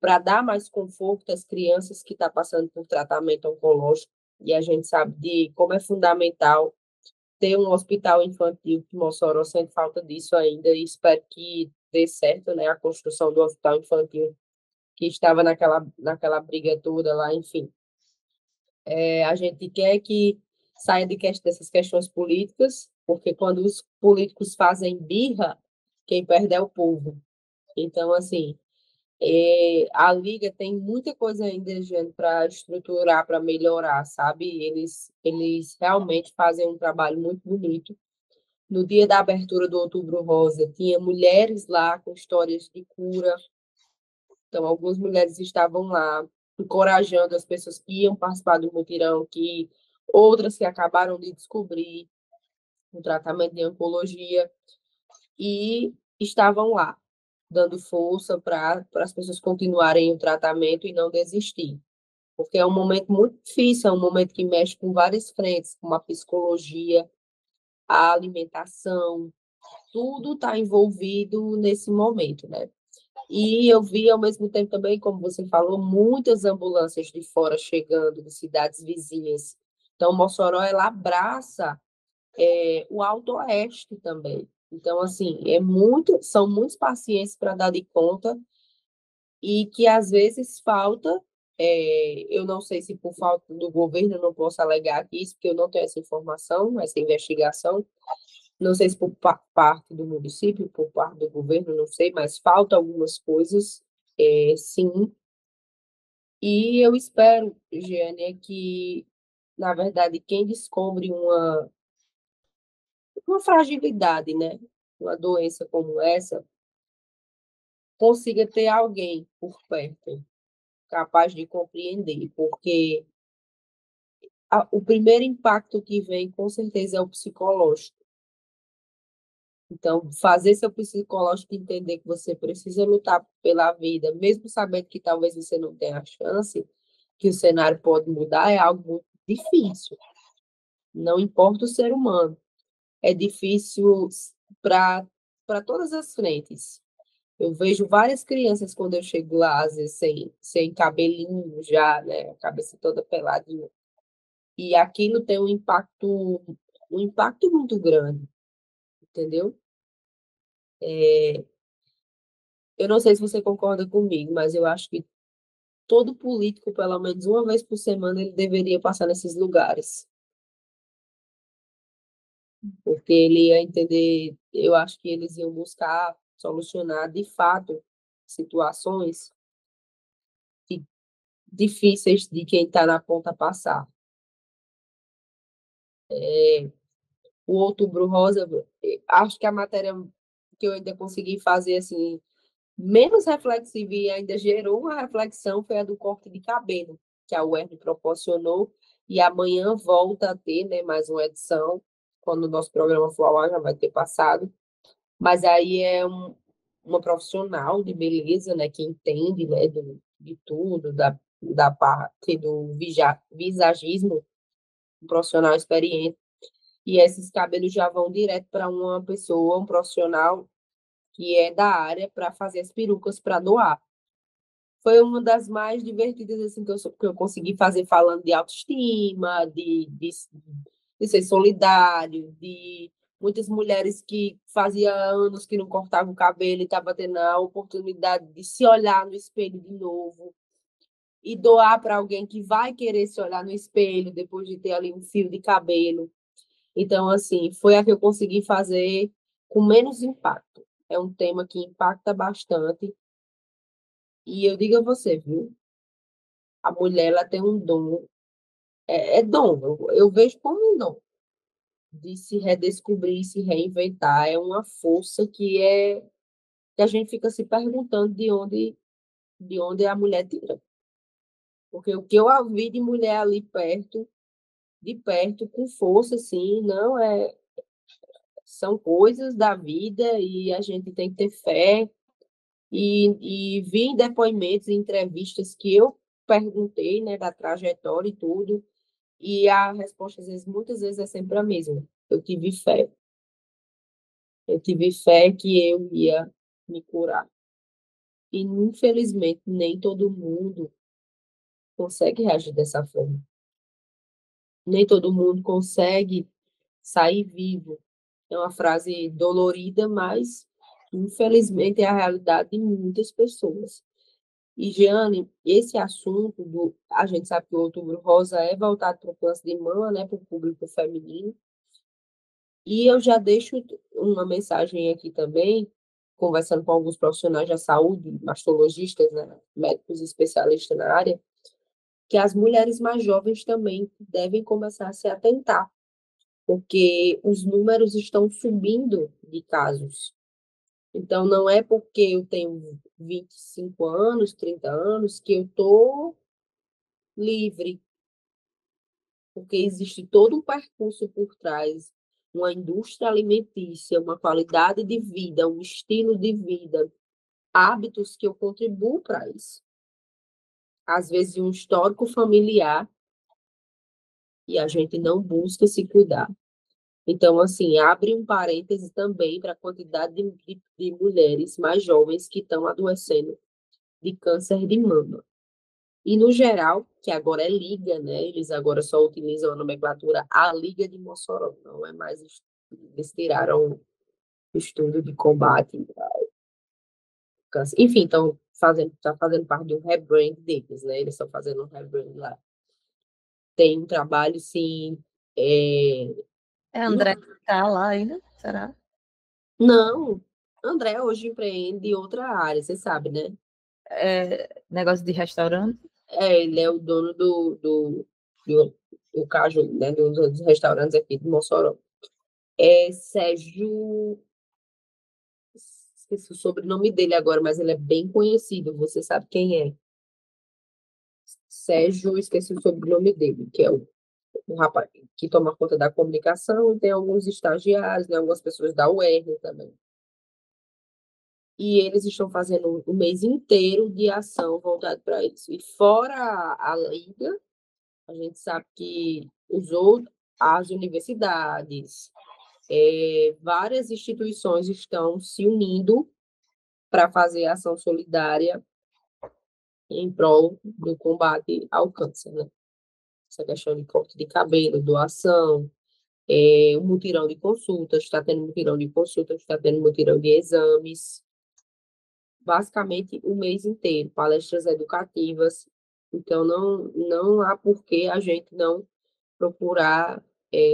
para dar mais conforto às crianças que estão passando por tratamento oncológico. E a gente sabe de como é fundamental ter um hospital infantil, que Mossoró sente falta disso ainda, e espero que dê certo, né, a construção do hospital infantil, que estava naquela briga toda lá, enfim. A gente quer que saia dessas questões políticas, porque quando os políticos fazem birra, quem perde é o povo. Então, assim, a Liga tem muita coisa ainda para estruturar, para melhorar, sabe? Eles realmente fazem um trabalho muito bonito. No dia da abertura do Outubro Rosa, tinha mulheres lá com histórias de cura. Então, algumas mulheres estavam lá encorajando as pessoas que iam participar do mutirão, que outras que acabaram de descobrir o tratamento de oncologia e estavam lá, dando força para as pessoas continuarem o tratamento e não desistir. Porque é um momento muito difícil, é um momento que mexe com várias frentes, como a psicologia, a alimentação, tudo está envolvido nesse momento, né? E eu vi, ao mesmo tempo, também, como você falou, muitas ambulâncias de fora chegando, de cidades vizinhas. Então, Mossoró, ela abraça o Alto Oeste também. Então, assim, são muitos pacientes para dar de conta e que, às vezes, falta, eu não sei se por falta do governo, eu não posso alegar aqui isso, porque eu não tenho essa informação, essa investigação, não sei se por parte do município, por parte do governo, não sei, mas falta algumas coisas, sim. E eu espero, Giane, que, na verdade, quem descobre uma fragilidade, né? Uma doença como essa, consiga ter alguém por perto capaz de compreender, porque o primeiro impacto que vem, com certeza, é o psicológico. Então, fazer seu psicológico entender que você precisa lutar pela vida, mesmo sabendo que talvez você não tenha a chance, que o cenário pode mudar, é algo muito difícil. Não importa o ser humano. É difícil para todas as frentes. Eu vejo várias crianças quando eu chego lá, às vezes sem cabelinho já, né? A cabeça toda peladinha. E aquilo tem um impacto muito grande, entendeu? Eu não sei se você concorda comigo, mas eu acho que todo político, pelo menos uma vez por semana, ele deveria passar nesses lugares, porque ele ia entender, eu acho que eles iam buscar solucionar de fato situações difíceis de quem está na ponta passar. O Outubro Rosa, acho que a matéria que eu ainda consegui fazer assim, menos reflexiva e ainda gerou uma reflexão foi a do corte de cabelo, que a UERN proporcionou, e amanhã volta a ter, né, mais uma edição, quando o nosso programa for ao ar, já vai ter passado, mas aí é uma profissional de beleza, né, que entende, né, de tudo, da parte do visagismo, um profissional experiente, e esses cabelos já vão direto para uma pessoa, um profissional que é da área, para fazer as perucas para doar. Foi uma das mais divertidas assim, que eu consegui fazer falando de autoestima, de ser solidário, de muitas mulheres que fazia anos que não cortavam o cabelo e estavam tendo a oportunidade de se olhar no espelho de novo e doar para alguém que vai querer se olhar no espelho depois de ter ali um fio de cabelo. Então, assim, foi a que eu consegui fazer com menos impacto. É um tema que impacta bastante. E eu digo a você, viu? A mulher, ela tem um dom. É dom, eu vejo como um dom de se redescobrir, se reinventar. É uma força que a gente fica se perguntando de onde a mulher tira. Porque o que eu a vi de mulher ali perto, de perto, com força, assim, não é. São coisas da vida e a gente tem que ter fé. E vi em depoimentos, em entrevistas que eu perguntei, né, da trajetória e tudo, e a resposta, às vezes, muitas vezes, é sempre a mesma. Eu tive fé. Eu tive fé que eu ia me curar. E, infelizmente, nem todo mundo consegue reagir dessa forma. Nem todo mundo consegue sair vivo. É uma frase dolorida, mas, infelizmente, é a realidade de muitas pessoas. E, Jeane, esse assunto a gente sabe que o Outubro Rosa é voltado para o câncer de mama, né, para o público feminino. E eu já deixo uma mensagem aqui também, conversando com alguns profissionais da saúde, mastologistas, né, médicos especialistas na área, que as mulheres mais jovens também devem começar a se atentar, porque os números estão subindo de casos. Então, não é porque eu tenho 25 anos, 30 anos, que eu estou livre, porque existe todo um percurso por trás, uma indústria alimentícia, uma qualidade de vida, um estilo de vida, hábitos que eu contribuo para isso. Às vezes, um histórico familiar e a gente não busca se cuidar. Então, assim, abre um parêntese também para a quantidade de mulheres mais jovens que estão adoecendo de câncer de mama. E, no geral, que agora é Liga, né? Eles agora só utilizam a nomenclatura A Liga de Mossoró, não é mais. Eles tiraram o estudo de combate ao câncer. Enfim, tá fazendo parte de um rebrand deles, né? Eles estão fazendo um rebrand lá. Tem um trabalho, sim. É No- André que tá lá ainda? Será? Não, André hoje empreende em outra área, você sabe, né? Negócio de restaurante? Ele é o dono do Caju, né? Dos restaurantes aqui de Mossoró. É Sérgio. Esqueci o sobrenome dele agora, mas ele é bem conhecido. Você sabe quem é? Sérgio, esqueci o sobrenome dele, que é o rapaz que toma conta da comunicação, e tem alguns estagiários, né, algumas pessoas da UERN também. E eles estão fazendo o mês inteiro de ação voltado para isso. E fora a Liga, a gente sabe que as universidades, várias instituições estão se unindo para fazer ação solidária em prol do combate ao câncer, né? Essa questão de corte de cabelo, doação, um mutirão de consultas, está tendo mutirão de consultas, está tendo mutirão de exames. basicamente o mês inteiro, palestras educativas. Então, não há por que a gente não procurar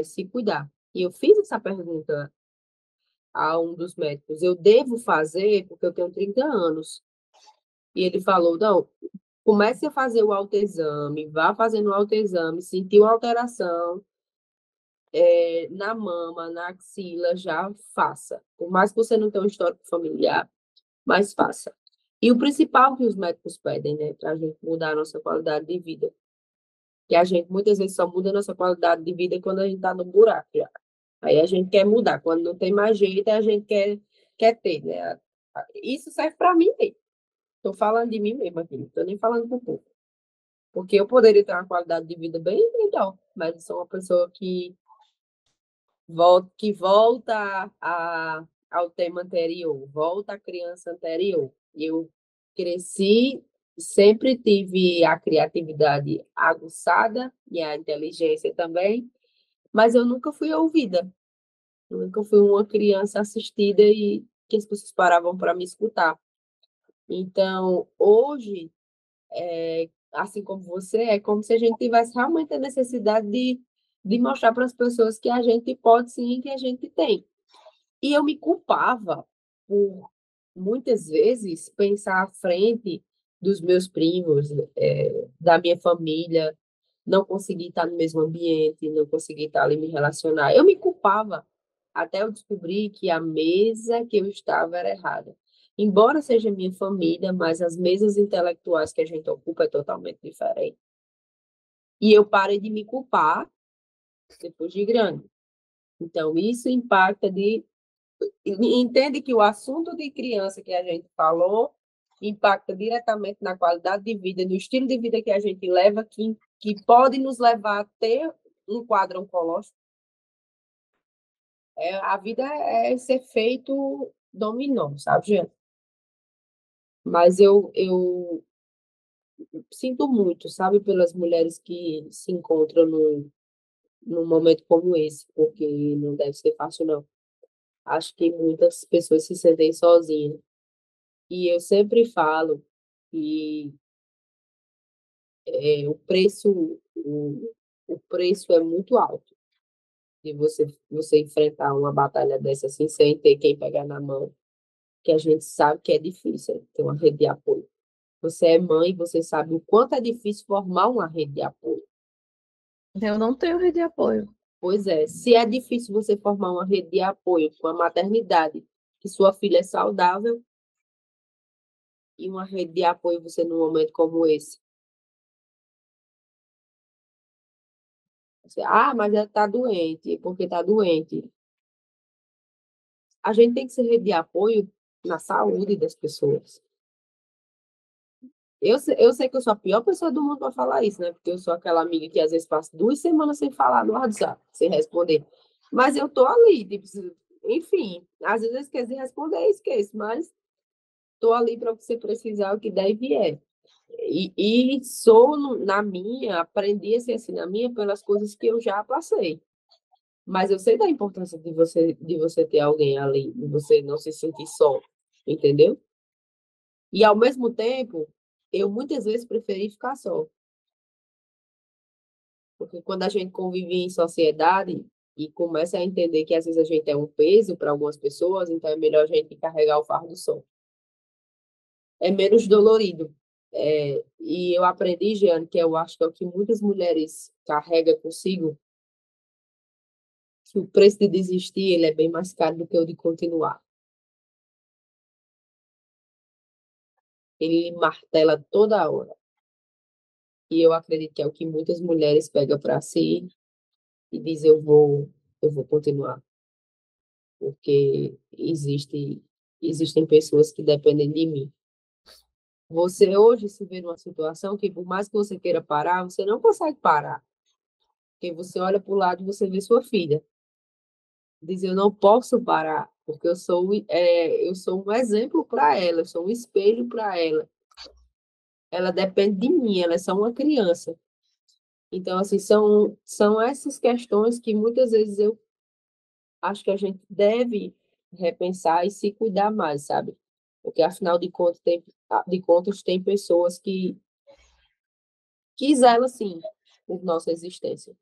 se cuidar. E eu fiz essa pergunta a um dos médicos: eu devo fazer porque eu tenho 30 anos? E ele falou: não, comece a fazer o autoexame, vá fazendo o autoexame, sentiu alteração na mama, na axila, já faça. Por mais que você não tenha um histórico familiar, mas faça. E o principal que os médicos pedem, né, para a gente mudar a nossa qualidade de vida, que a gente muitas vezes só muda a nossa qualidade de vida quando a gente está no buraco já. Aí a gente quer mudar, quando não tem mais jeito, a gente quer ter, né? Isso serve para mim mesmo. Estou falando de mim mesmo aqui, não estou nem falando para o povo. Porque eu poderia ter uma qualidade de vida bem melhor, mas eu sou uma pessoa que volta ao tema anterior, volta à criança anterior. Eu cresci, sempre tive a criatividade aguçada e a inteligência também, mas eu nunca fui ouvida. Eu nunca fui uma criança assistida e que as pessoas paravam para me escutar. Então, hoje, assim como você, é como se a gente tivesse realmente a necessidade de mostrar para as pessoas que a gente pode sim, que a gente tem. E eu me culpava por, muitas vezes, pensar à frente dos meus primos, da minha família, não conseguir estar no mesmo ambiente, não conseguir estar ali me relacionar. Eu me culpava até eu descobrir que a mesa que eu estava era errada. Embora seja minha família, mas as mesas intelectuais que a gente ocupa é totalmente diferente. E eu parei de me culpar depois de grande. Então, isso impacta de entende que o assunto de criança que a gente falou impacta diretamente na qualidade de vida, no estilo de vida que a gente leva, que pode nos levar a ter um quadro oncológico. A vida é esse efeito dominó, sabe, gente? Mas eu sinto muito, sabe, pelas mulheres que se encontram num momento como esse, porque não deve ser fácil, não. Acho que muitas pessoas se sentem sozinhas. E eu sempre falo que o preço é muito alto de você enfrentar uma batalha dessa assim, sem ter quem pegar na mão, que a gente sabe que é difícil ter uma rede de apoio. Você é mãe, você sabe o quanto é difícil formar uma rede de apoio. Eu não tenho rede de apoio. Pois é, se é difícil você formar uma rede de apoio com a maternidade, que sua filha é saudável, e uma rede de apoio você num momento como esse. Mas ela está doente, porque está doente. A gente tem que ser rede de apoio na saúde das pessoas. Eu sei que eu sou a pior pessoa do mundo para falar isso, né? Porque eu sou aquela amiga que às vezes passa 2 semanas sem falar no WhatsApp, sem responder. Mas eu tô ali, tipo, enfim, às vezes eu esqueço de responder, esqueço, mas tô ali para você precisar o que der e vier. E sou na minha, aprendi a ser assim na minha pelas coisas que eu já passei. Mas eu sei da importância de você ter alguém ali, de você não se sentir só, entendeu? E ao mesmo tempo, eu muitas vezes preferi ficar só, porque quando a gente convive em sociedade e começa a entender que às vezes a gente é um peso para algumas pessoas, então é melhor a gente carregar o fardo só. É menos dolorido. E eu aprendi, Jeane, que eu acho que é o que muitas mulheres carregam consigo, que o preço de desistir ele é bem mais caro do que o de continuar. Ele martela toda hora. E eu acredito que é o que muitas mulheres pegam para si e dizem, eu vou continuar, porque existem pessoas que dependem de mim. Você hoje se vê numa situação que, por mais que você queira parar, você não consegue parar. Porque você olha para o lado e você vê sua filha. Diz, eu não posso parar, porque eu sou um exemplo para ela, eu sou um espelho para ela. Ela depende de mim, ela é só uma criança. Então, assim, são essas questões que muitas vezes eu acho que a gente deve repensar e se cuidar mais, sabe? Porque, afinal de contas, tem pessoas que zelam, sim, por nossa existência.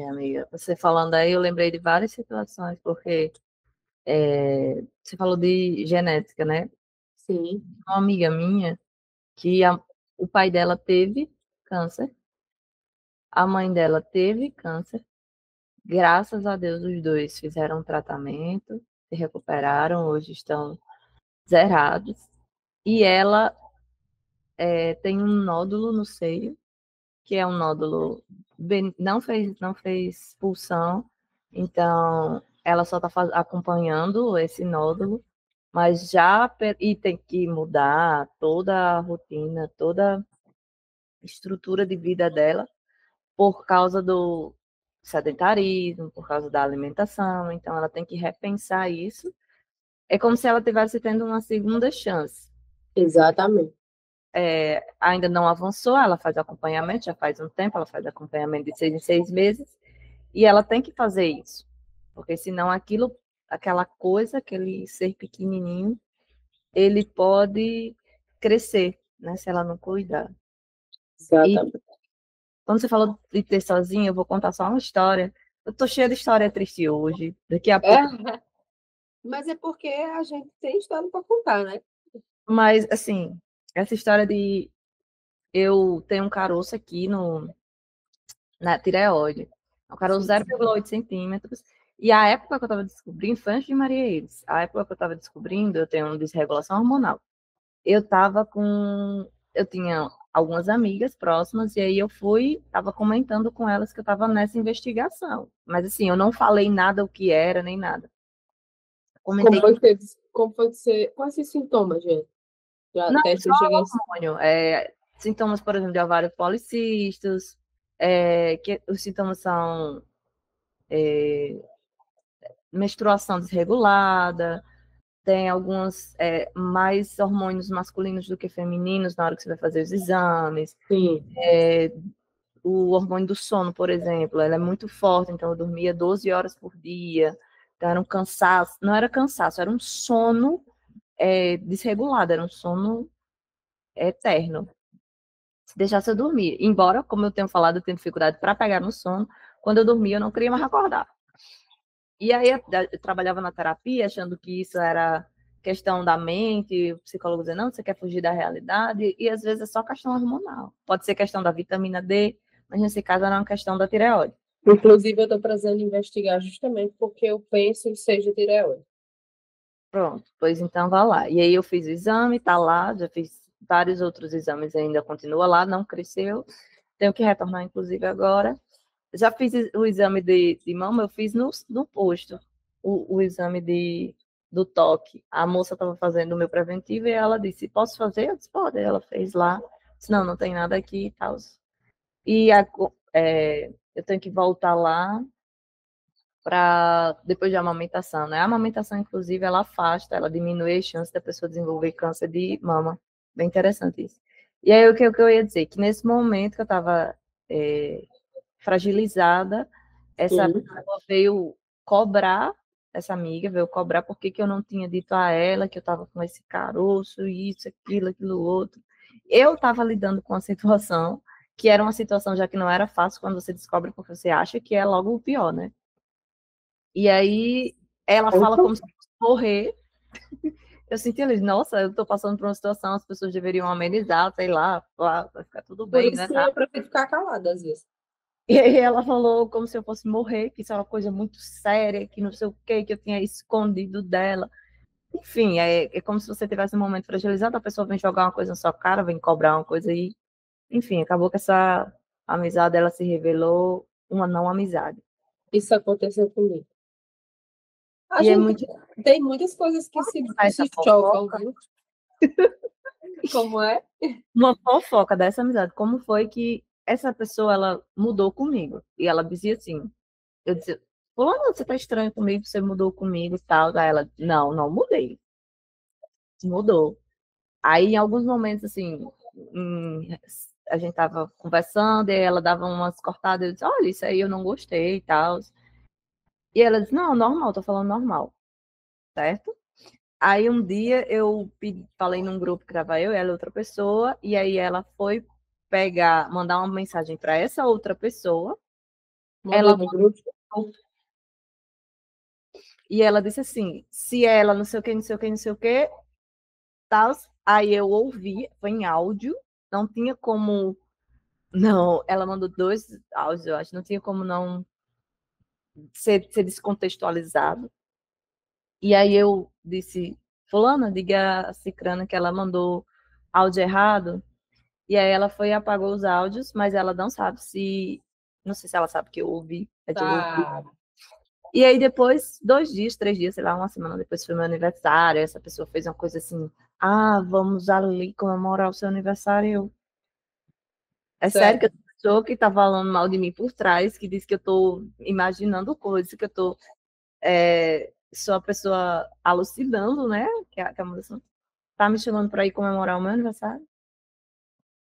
Amiga, você falando aí, eu lembrei de várias situações, porque você falou de genética, né? Sim, Uma amiga minha que o pai dela teve câncer, a mãe dela teve câncer. Graças a Deus, os dois fizeram um tratamento, se recuperaram, hoje estão zerados. E ela tem um nódulo no seio, que é um nódulo, não fez expulsão, então ela só está acompanhando esse nódulo, mas e tem que mudar toda a rotina, toda a estrutura de vida dela, por causa do sedentarismo, por causa da alimentação, então ela tem que repensar isso. É como se ela estivesse tendo uma segunda chance. exatamente. Ainda não avançou, ela faz acompanhamento, já faz um tempo, ela faz acompanhamento de 6 em 6 meses, e ela tem que fazer isso, porque senão aquela coisa, aquele ser pequenininho, ele pode crescer, né, se ela não cuidar. E Exatamente. quando você falou de ter sozinha, eu vou contar só uma história. Eu tô cheia de história triste hoje. Daqui a pouco. É, mas é porque a gente tem história para contar, né? Mas, assim, essa história de eu tenho um caroço aqui na tireoide. É um caroço Sim. 0,8 centímetros. E a época que eu estava descobrindo foi antes de Maria Eires. A época que eu estava descobrindo, eu tenho uma desregulação hormonal. Eu tava com. Eu tinha algumas amigas próximas, e aí estava comentando com elas que eu estava nessa investigação. Mas assim, eu não falei nada o que era, nem nada. Como Comentei. foi que, como foi que você. Quais esses sintomas, gente? Já Não, até só você chegar. hormônio. Sintomas, por exemplo, de ovários policísticos, que os sintomas são menstruação desregulada, tem alguns mais hormônios masculinos do que femininos na hora que você vai fazer os exames. Sim, O hormônio do sono, por exemplo, ela é muito forte, então eu dormia 12 horas por dia. Então era um cansaço, não era cansaço, era um sono desregulado, era um sono eterno. Se deixasse eu dormir. Embora, como eu tenho falado, eu tenho dificuldade para pegar no sono, quando eu dormia eu não queria mais acordar. E aí eu trabalhava na terapia, achando que isso era questão da mente, o psicólogo dizendo, não, você quer fugir da realidade, e às vezes é só questão hormonal. Pode ser questão da vitamina D, mas nesse caso era uma questão da tireoide. inclusive eu estou precisando investigar justamente porque eu penso em seja tireoide. Pronto, pois então vá lá. E aí eu fiz o exame, tá lá, já fiz vários outros exames, ainda continua lá, não cresceu. Tenho que retornar, inclusive, agora. Já fiz o exame de mama, eu fiz no posto, o exame do toque. A moça estava fazendo o meu preventivo e ela disse, posso fazer? Eu disse, pode. Ela fez lá. Disse, não, não tem nada aqui e tal. E eu tenho que voltar lá para depois de amamentação, né? A amamentação, inclusive, ela afasta, ela diminui as chances da pessoa desenvolver câncer de mama. Bem interessante isso. E aí, o que eu ia dizer? Que nesse momento que eu estava fragilizada, essa Sim. pessoa veio cobrar, essa amiga veio cobrar porque que eu não tinha dito a ela que eu estava com esse caroço, isso, aquilo outro. Eu estava lidando com a situação, que era uma situação já que não era fácil quando você descobre, porque você acha que é logo o pior, né? E aí ela fala como se fosse morrer. Eu senti ali, nossa, eu estou passando por uma situação, as pessoas deveriam amenizar, sei lá, vai ficar tudo Por bem, né? isso eu prefiro ficar calada às vezes. E aí ela falou como se eu fosse morrer, que isso era uma coisa muito séria, que não sei o quê, que eu tinha escondido dela. Enfim, é como se você tivesse um momento fragilizado, a pessoa vem jogar uma coisa na sua cara, vem cobrar uma coisa aí. Enfim, acabou que essa amizade, ela se revelou uma não amizade. Isso aconteceu comigo. A E é gente muito tem muitas coisas que essa se chocam, fofoca, viu? Como é? uma fofoca dessa amizade. Como foi que essa pessoa, ela mudou comigo? E ela dizia assim, eu dizia, fulano, você tá estranho comigo, você mudou comigo e tal. Aí ela, não, não mudei. Mudou. Aí, em alguns momentos, assim, a gente tava conversando e ela dava umas cortadas, eu disse, olha, isso aí eu não gostei e tal. E ela disse, não, normal, tô falando normal. certo? Aí um dia eu falei num grupo que tava eu e ela outra pessoa, e aí ela foi mandar uma mensagem para essa outra pessoa. Mandou Ela no grupo? e ela disse assim: se ela não sei o que, não sei o que, não sei o que, tal. Aí eu ouvi, foi em áudio, não tinha como não. Ela mandou 2 áudios, eu acho, não tinha como não ser descontextualizado. E aí eu disse: Fulana, diga a Cicrana que ela mandou áudio errado. E aí ela foi e apagou os áudios, mas ela não sabe se. Não sei se ela sabe que eu ouvi, é que eu ouvi. Tá. E aí depois, 2 dias, 3 dias, sei lá, uma semana depois foi meu aniversário, essa pessoa fez uma coisa assim, vamos ali comemorar o seu aniversário. É sério que Certo. essa pessoa que tá falando mal de mim por trás, que diz que eu tô imaginando coisas, que eu tô sou a pessoa alucinando, né? Que a moça tá me chamando para ir comemorar o meu aniversário.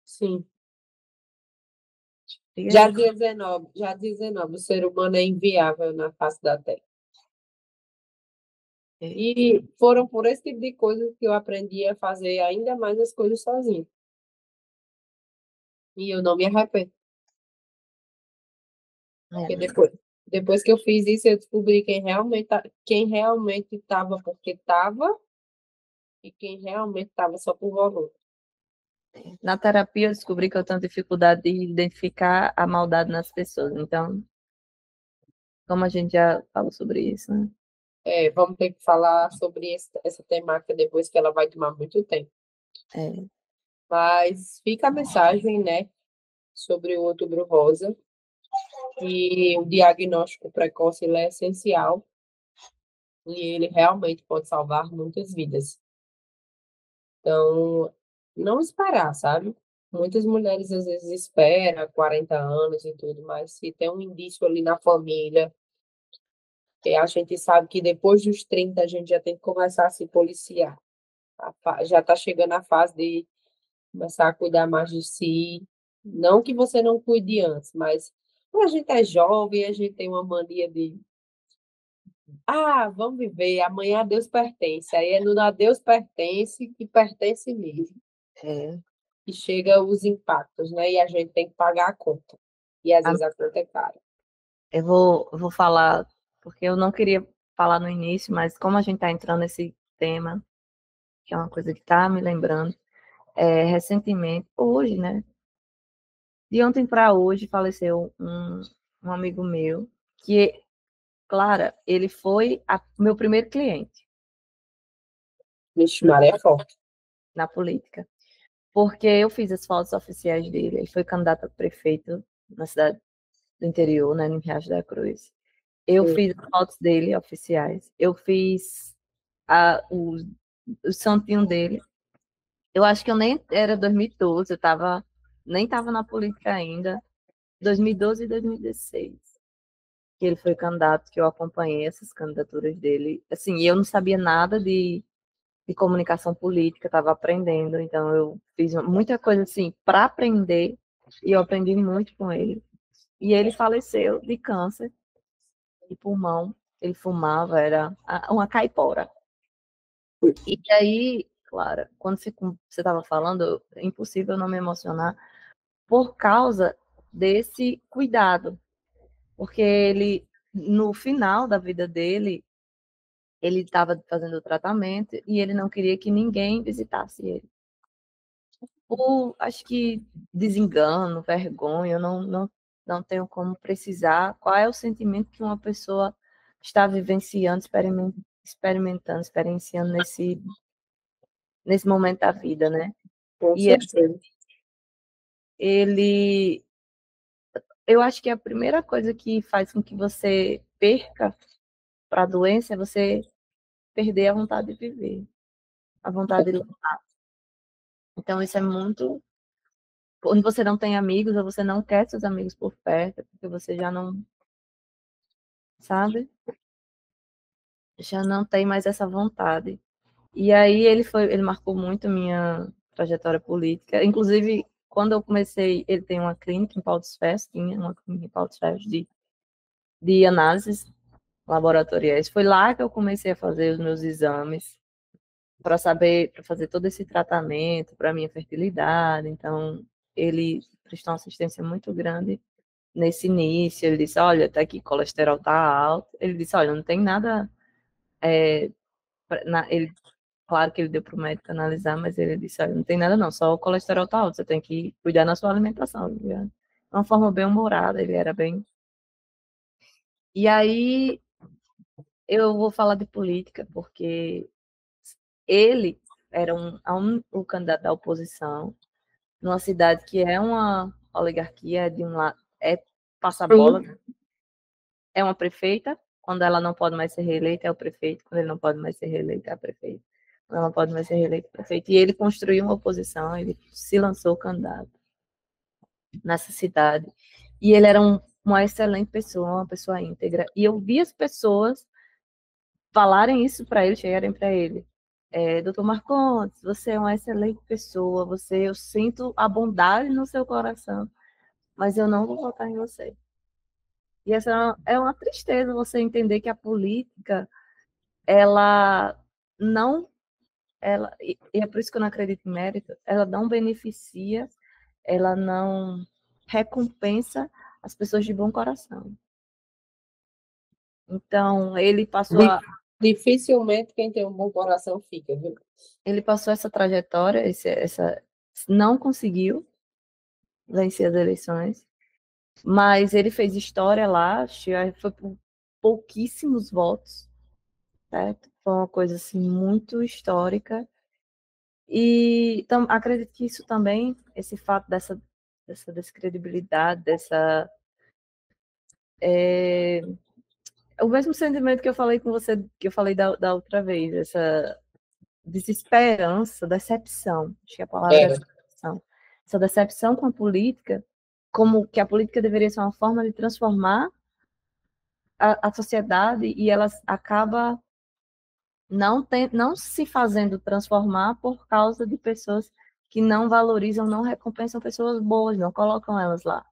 Sim. Diga Já aí. 19, o ser humano é inviável na face da Terra. É, E foram por esse tipo de coisas que eu aprendi a fazer ainda mais as coisas sozinha. E eu não me arrependo. Porque depois que eu fiz isso, eu descobri quem realmente estava porque estava e quem realmente estava só por valor. Na terapia, eu descobri que eu tenho dificuldade de identificar a maldade nas pessoas. Então, como a gente já falou sobre isso, né? É, vamos ter que falar sobre essa temática depois que ela vai tomar muito tempo. É, Mas fica a mensagem, né, sobre o Outubro Rosa. E o diagnóstico precoce ele é essencial e ele realmente pode salvar muitas vidas. Então, não esperar, sabe? Muitas mulheres às vezes esperam 40 anos e tudo, mas se tem um indício ali na família, a gente sabe que depois dos 30 a gente já tem que começar a se policiar. Já está chegando a fase de começar a cuidar mais de si. Não que você não cuide antes, mas quando a gente é jovem, a gente tem uma mania de vamos viver, amanhã a Deus pertence. Aí é no a Deus pertence que pertence mesmo. é. E chega os impactos, né? E a gente tem que pagar a conta. E às A- vezes a conta é cara. eu vou falar, porque eu não queria falar no início, mas como a gente está entrando nesse tema, que é uma coisa que está me lembrando, recentemente, hoje, né? De ontem para hoje, faleceu um amigo meu, que, Clara, ele foi meu primeiro cliente Vixe, Maria é forte. na política. Porque eu fiz as fotos oficiais dele. Ele foi candidato a prefeito na cidade do interior, né, em Riacho da Cruz. Eu Sim. fiz as fotos dele oficiais. Eu fiz o santinho dele. Eu acho que eu nem era 2012, nem estava na política ainda. 2012 e 2016. Que ele foi candidato, que eu acompanhei essas candidaturas dele. Assim, eu não sabia nada de comunicação política, estava aprendendo, então eu fiz muita coisa assim para aprender e eu aprendi muito com ele. E ele faleceu de câncer de pulmão, ele fumava, era uma caipora. E aí, Clara, quando você estava falando, é impossível não me emocionar por causa desse cuidado, porque ele, no final da vida dele, ele estava fazendo o tratamento e ele não queria que ninguém visitasse ele. Por, acho que, desengano, vergonha, eu não tenho como precisar qual é o sentimento que uma pessoa está vivenciando, experimentando, experienciando nesse momento da vida, né? Com E certeza. ele, eu acho que a primeira coisa que faz com que você perca para a doença é você perder a vontade de viver, a vontade de lutar. Então, isso é muito. Quando você não tem amigos, ou você não quer seus amigos por perto, porque você já não, sabe? Já não tem mais essa vontade. E aí ele marcou muito minha trajetória política. Inclusive, quando eu comecei, ele tem uma clínica em Pau dos Ferros, tinha uma clínica em Pau dos Ferros de análises, laboratoriais. Foi lá que eu comecei a fazer os meus exames para saber, para fazer todo esse tratamento para minha fertilidade. Então, ele prestou uma assistência muito grande nesse início. Ele disse: olha, tá aqui, colesterol tá alto. Ele disse: olha, não tem nada. Ele, claro que ele deu para o médico analisar, mas ele disse: olha, não tem nada não, só o colesterol tá alto, você tem que cuidar da sua alimentação. De uma forma bem humorada, ele era bem. E aí eu vou falar de política, porque ele era o candidato da oposição numa cidade que é uma oligarquia, de um lado, passa a bola, Sim. é uma prefeita, quando ela não pode mais ser reeleita, é o prefeito, quando ele não pode mais ser reeleito, é a prefeita. Quando ela não pode mais ser reeleita, é o prefeito. E ele construiu uma oposição, ele se lançou candidato nessa cidade. E ele era uma excelente pessoa, uma pessoa íntegra. E eu vi as pessoas falarem isso para ele, chegarem para ele. Doutor Marcondes, você é uma excelente pessoa, eu sinto a bondade no seu coração, mas eu não vou votar em você. E essa é uma tristeza você entender que a política, ela não, e é por isso que eu não acredito em mérito, ela não beneficia, ela não recompensa as pessoas de bom coração. Então, Dificilmente quem tem um bom coração fica, viu? ele passou essa trajetória, não conseguiu vencer as eleições, mas ele fez história lá, foi por pouquíssimos votos, certo? Foi uma coisa assim muito histórica. E acredito que isso também, esse fato dessa descredibilidade, o mesmo sentimento que eu falei com você, que eu falei da outra vez, essa desesperança, decepção, acho que a palavra é Era. decepção. Essa decepção com a política, como que a política deveria ser uma forma de transformar a sociedade, e ela acaba não se fazendo transformar por causa de pessoas que não valorizam, não recompensam pessoas boas, não colocam elas lá.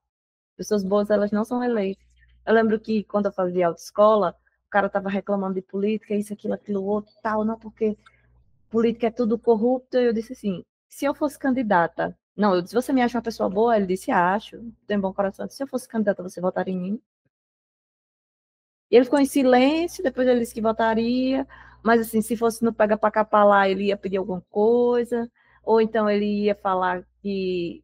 Pessoas boas, elas não são eleitas. Eu lembro que quando eu fazia autoescola, o cara estava reclamando de política, isso, aquilo, outro, tal, não, porque política é tudo corrupto. E eu disse assim: se eu fosse candidata, não, eu disse: você me acha uma pessoa boa? Ele disse: acho, tem bom coração. Se eu fosse candidata, você votaria em mim? E ele ficou em silêncio, depois ele disse que votaria, mas assim, se fosse no pega para capar lá, ele ia pedir alguma coisa, ou então ele ia falar que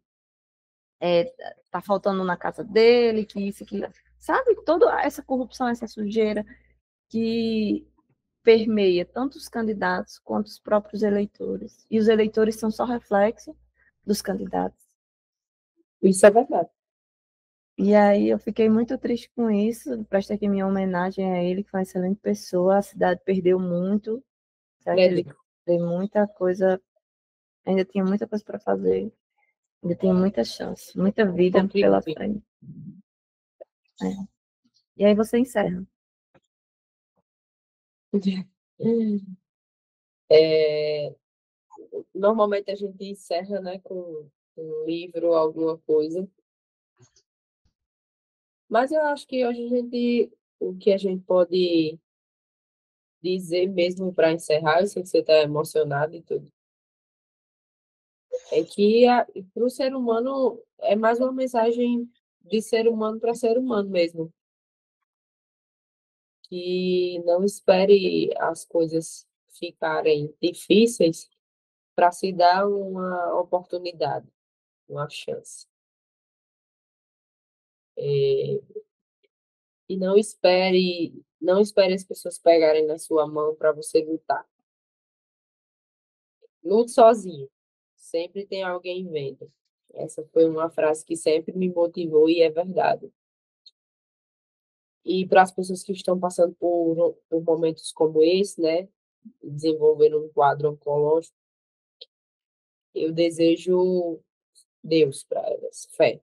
tá faltando na casa dele, que isso, que sabe, toda essa corrupção, essa sujeira que permeia tanto os candidatos quanto os próprios eleitores. E os eleitores são só reflexo dos candidatos. Isso é verdade. E aí eu fiquei muito triste com isso, presto aqui minha homenagem a ele, que foi uma excelente pessoa, a cidade perdeu muito, certo? Ele tem muita coisa, ainda tinha muita coisa para fazer, ainda tem muita chance, muita vida pela Contribuir. frente. É. E aí você encerra. É, normalmente a gente encerra, né, com um livro ou alguma coisa. Mas eu acho que hoje o que a gente pode dizer mesmo para encerrar, eu sei que você está emocionado e tudo, é que para o ser humano é mais uma mensagem de ser humano para ser humano mesmo. Que não espere as coisas ficarem difíceis para se dar uma oportunidade, uma chance. E não espere as pessoas pegarem na sua mão para você lutar. Lute sozinho. Sempre tem alguém vendo. Essa foi uma frase que sempre me motivou e é verdade. E para as pessoas que estão passando por momentos como esse, né, desenvolvendo um quadro oncológico, eu desejo Deus para elas, fé.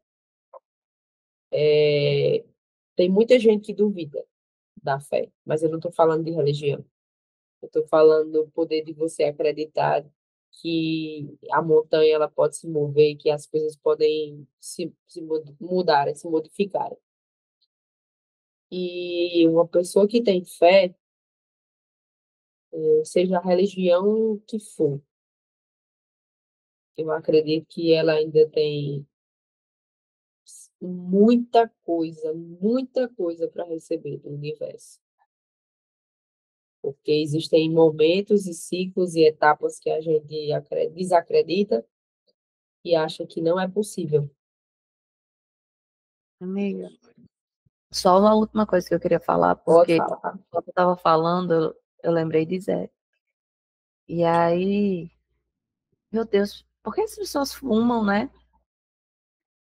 Tem muita gente que duvida da fé, mas eu não estou falando de religião. Eu estou falando do poder de você acreditar que a montanha ela pode se mover, que as coisas podem se mudarem, se modificarem. E uma pessoa que tem fé, seja a religião que for, eu acredito que ela ainda tem muita coisa para receber do universo. Porque existem momentos e ciclos e etapas que a gente desacredita e acha que não é possível. Amiga, só uma última coisa que eu queria falar, Pode porque falar. quando eu estava falando, eu lembrei de Zé. E aí, meu Deus, por que as pessoas fumam, né?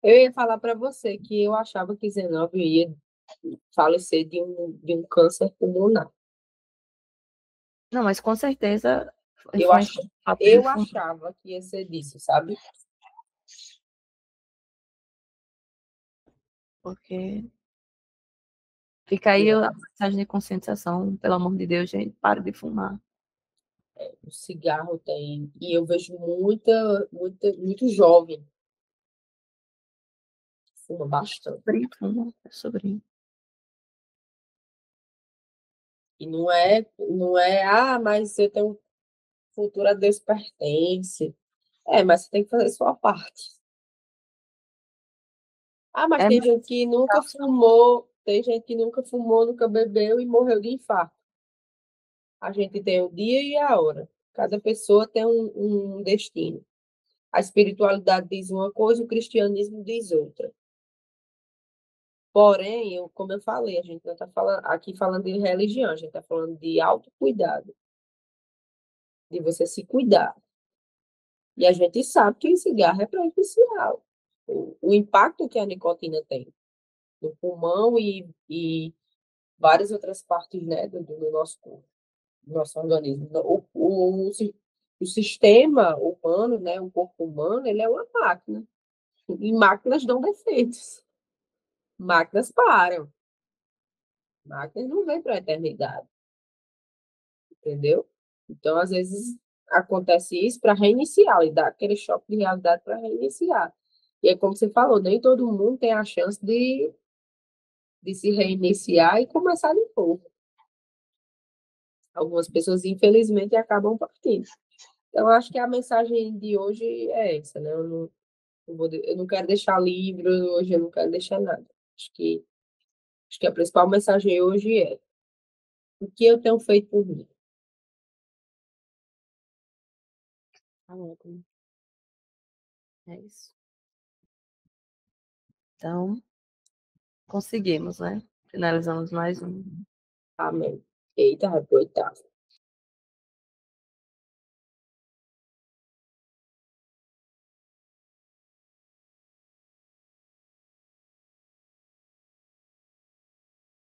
Eu ia falar para você que eu achava que Zenóbio ia falecer de um câncer pulmonar. Não, mas com certeza Eu, ach, influencia o fato de eu fumar, achava que ia ser disso, sabe? porque fica aí a mensagem de conscientização, pelo amor de Deus, gente, pare de fumar. O cigarro tem. E eu vejo muito jovem que fuma bastante. Sobrinho fuma, sobrinho. E não é, mas você tem um futuro a Deus pertence. Mas você tem que fazer sua parte. Mas É, tem gente que nunca fumou, tem gente que nunca fumou, nunca bebeu e morreu de infarto. A gente tem o dia e a hora. Cada pessoa tem um destino. A espiritualidade diz uma coisa, o cristianismo diz outra. Porém, como eu falei, a gente não está falando de religião, a gente está falando de autocuidado, de você se cuidar. E a gente sabe que o cigarro é prejudicial. O impacto que a nicotina tem no pulmão e várias outras partes, né, do nosso corpo, do nosso organismo. O sistema humano, né, o corpo humano, ele é uma máquina. E máquinas dão defeitos. Máquinas param. Máquinas não vêm para a eternidade, entendeu? Então, às vezes, acontece isso para reiniciar, e dá aquele choque de realidade para reiniciar. E é como você falou, nem todo mundo tem a chance de se reiniciar e começar de novo. Algumas pessoas, infelizmente, acabam partindo. Então, acho que a mensagem de hoje é essa, né? Eu não quero deixar livro hoje, eu não quero deixar nada. Acho que a principal mensagem hoje é o que eu tenho feito por mim. tá ótimo. É isso. Então, conseguimos, né? Finalizamos mais um. Amém. Eita, coitado.